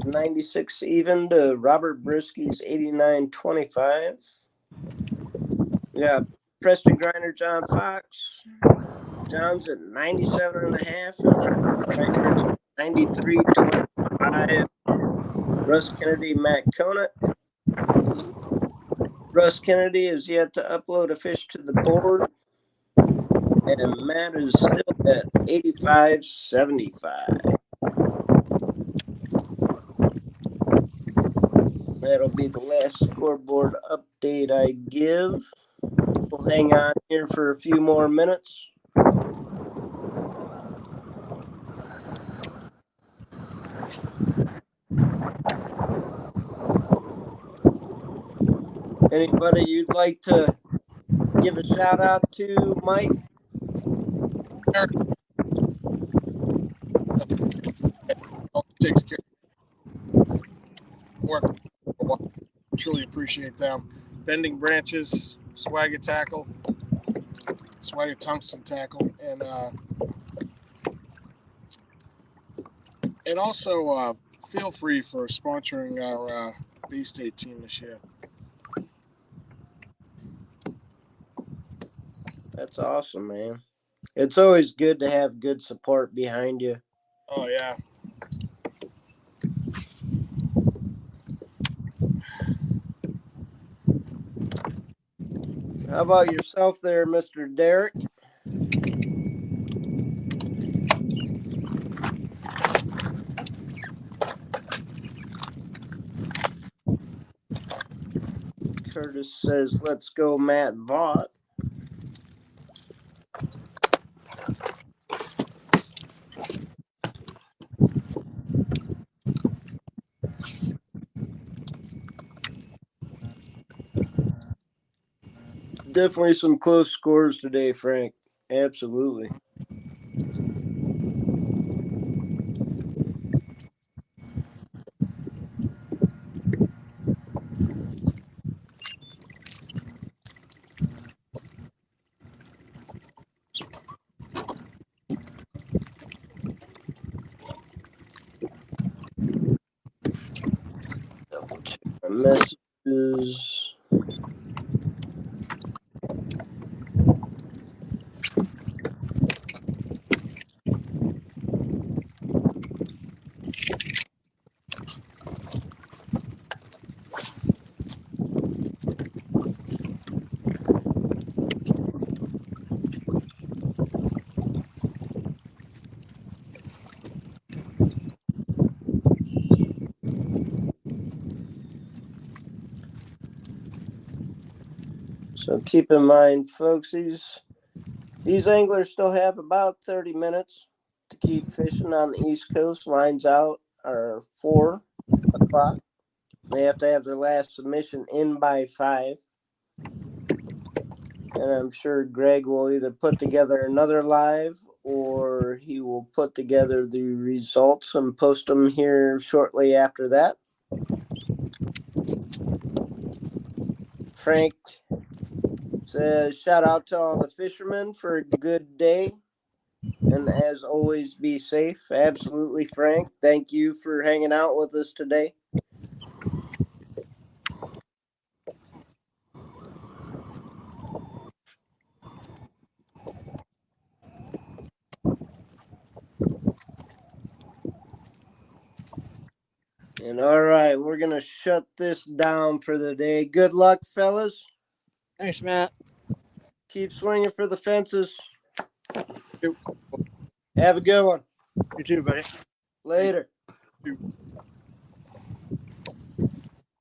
96 even to Robert Brisky's 89.25. We got Preston Griner, John Fox. John's at 97.5 and Griner at 93.25. Russ Kennedy, Matt Conant. Russ Kennedy is yet to upload a fish to the board. And Matt is still at 85.75. That'll be the last scoreboard update I give. We'll hang on here for a few more minutes. Anybody you'd like to give a shout out to, Mike? Takes care of work. Truly appreciate them. Bending Branches, Swagger Tackle, Swagger Tungsten Tackle, and also feel free for sponsoring our Bay State team this year. That's awesome, man. It's always good to have good support behind you. Oh, yeah. How about yourself there, Mr. Derrick? Curtis says, let's go, Matt Vaught. Definitely some close scores today, Frank. Absolutely. Double check my messages. So keep in mind, folks, these anglers still have about 30 minutes to keep fishing on the East Coast. Lines out are 4 o'clock. They have to have their last submission in by 5. And I'm sure Greg will either put together another live or he will put together the results and post them here shortly after that. Frank says, shout out to all the fishermen for a good day. And as always, be safe. Absolutely, Frank. Thank you for hanging out with us today. And all right, we're going to shut this down for the day. Good luck, fellas. Thanks, Matt. Keep swinging for the fences. You. Have a good one. You too, buddy. Later. You.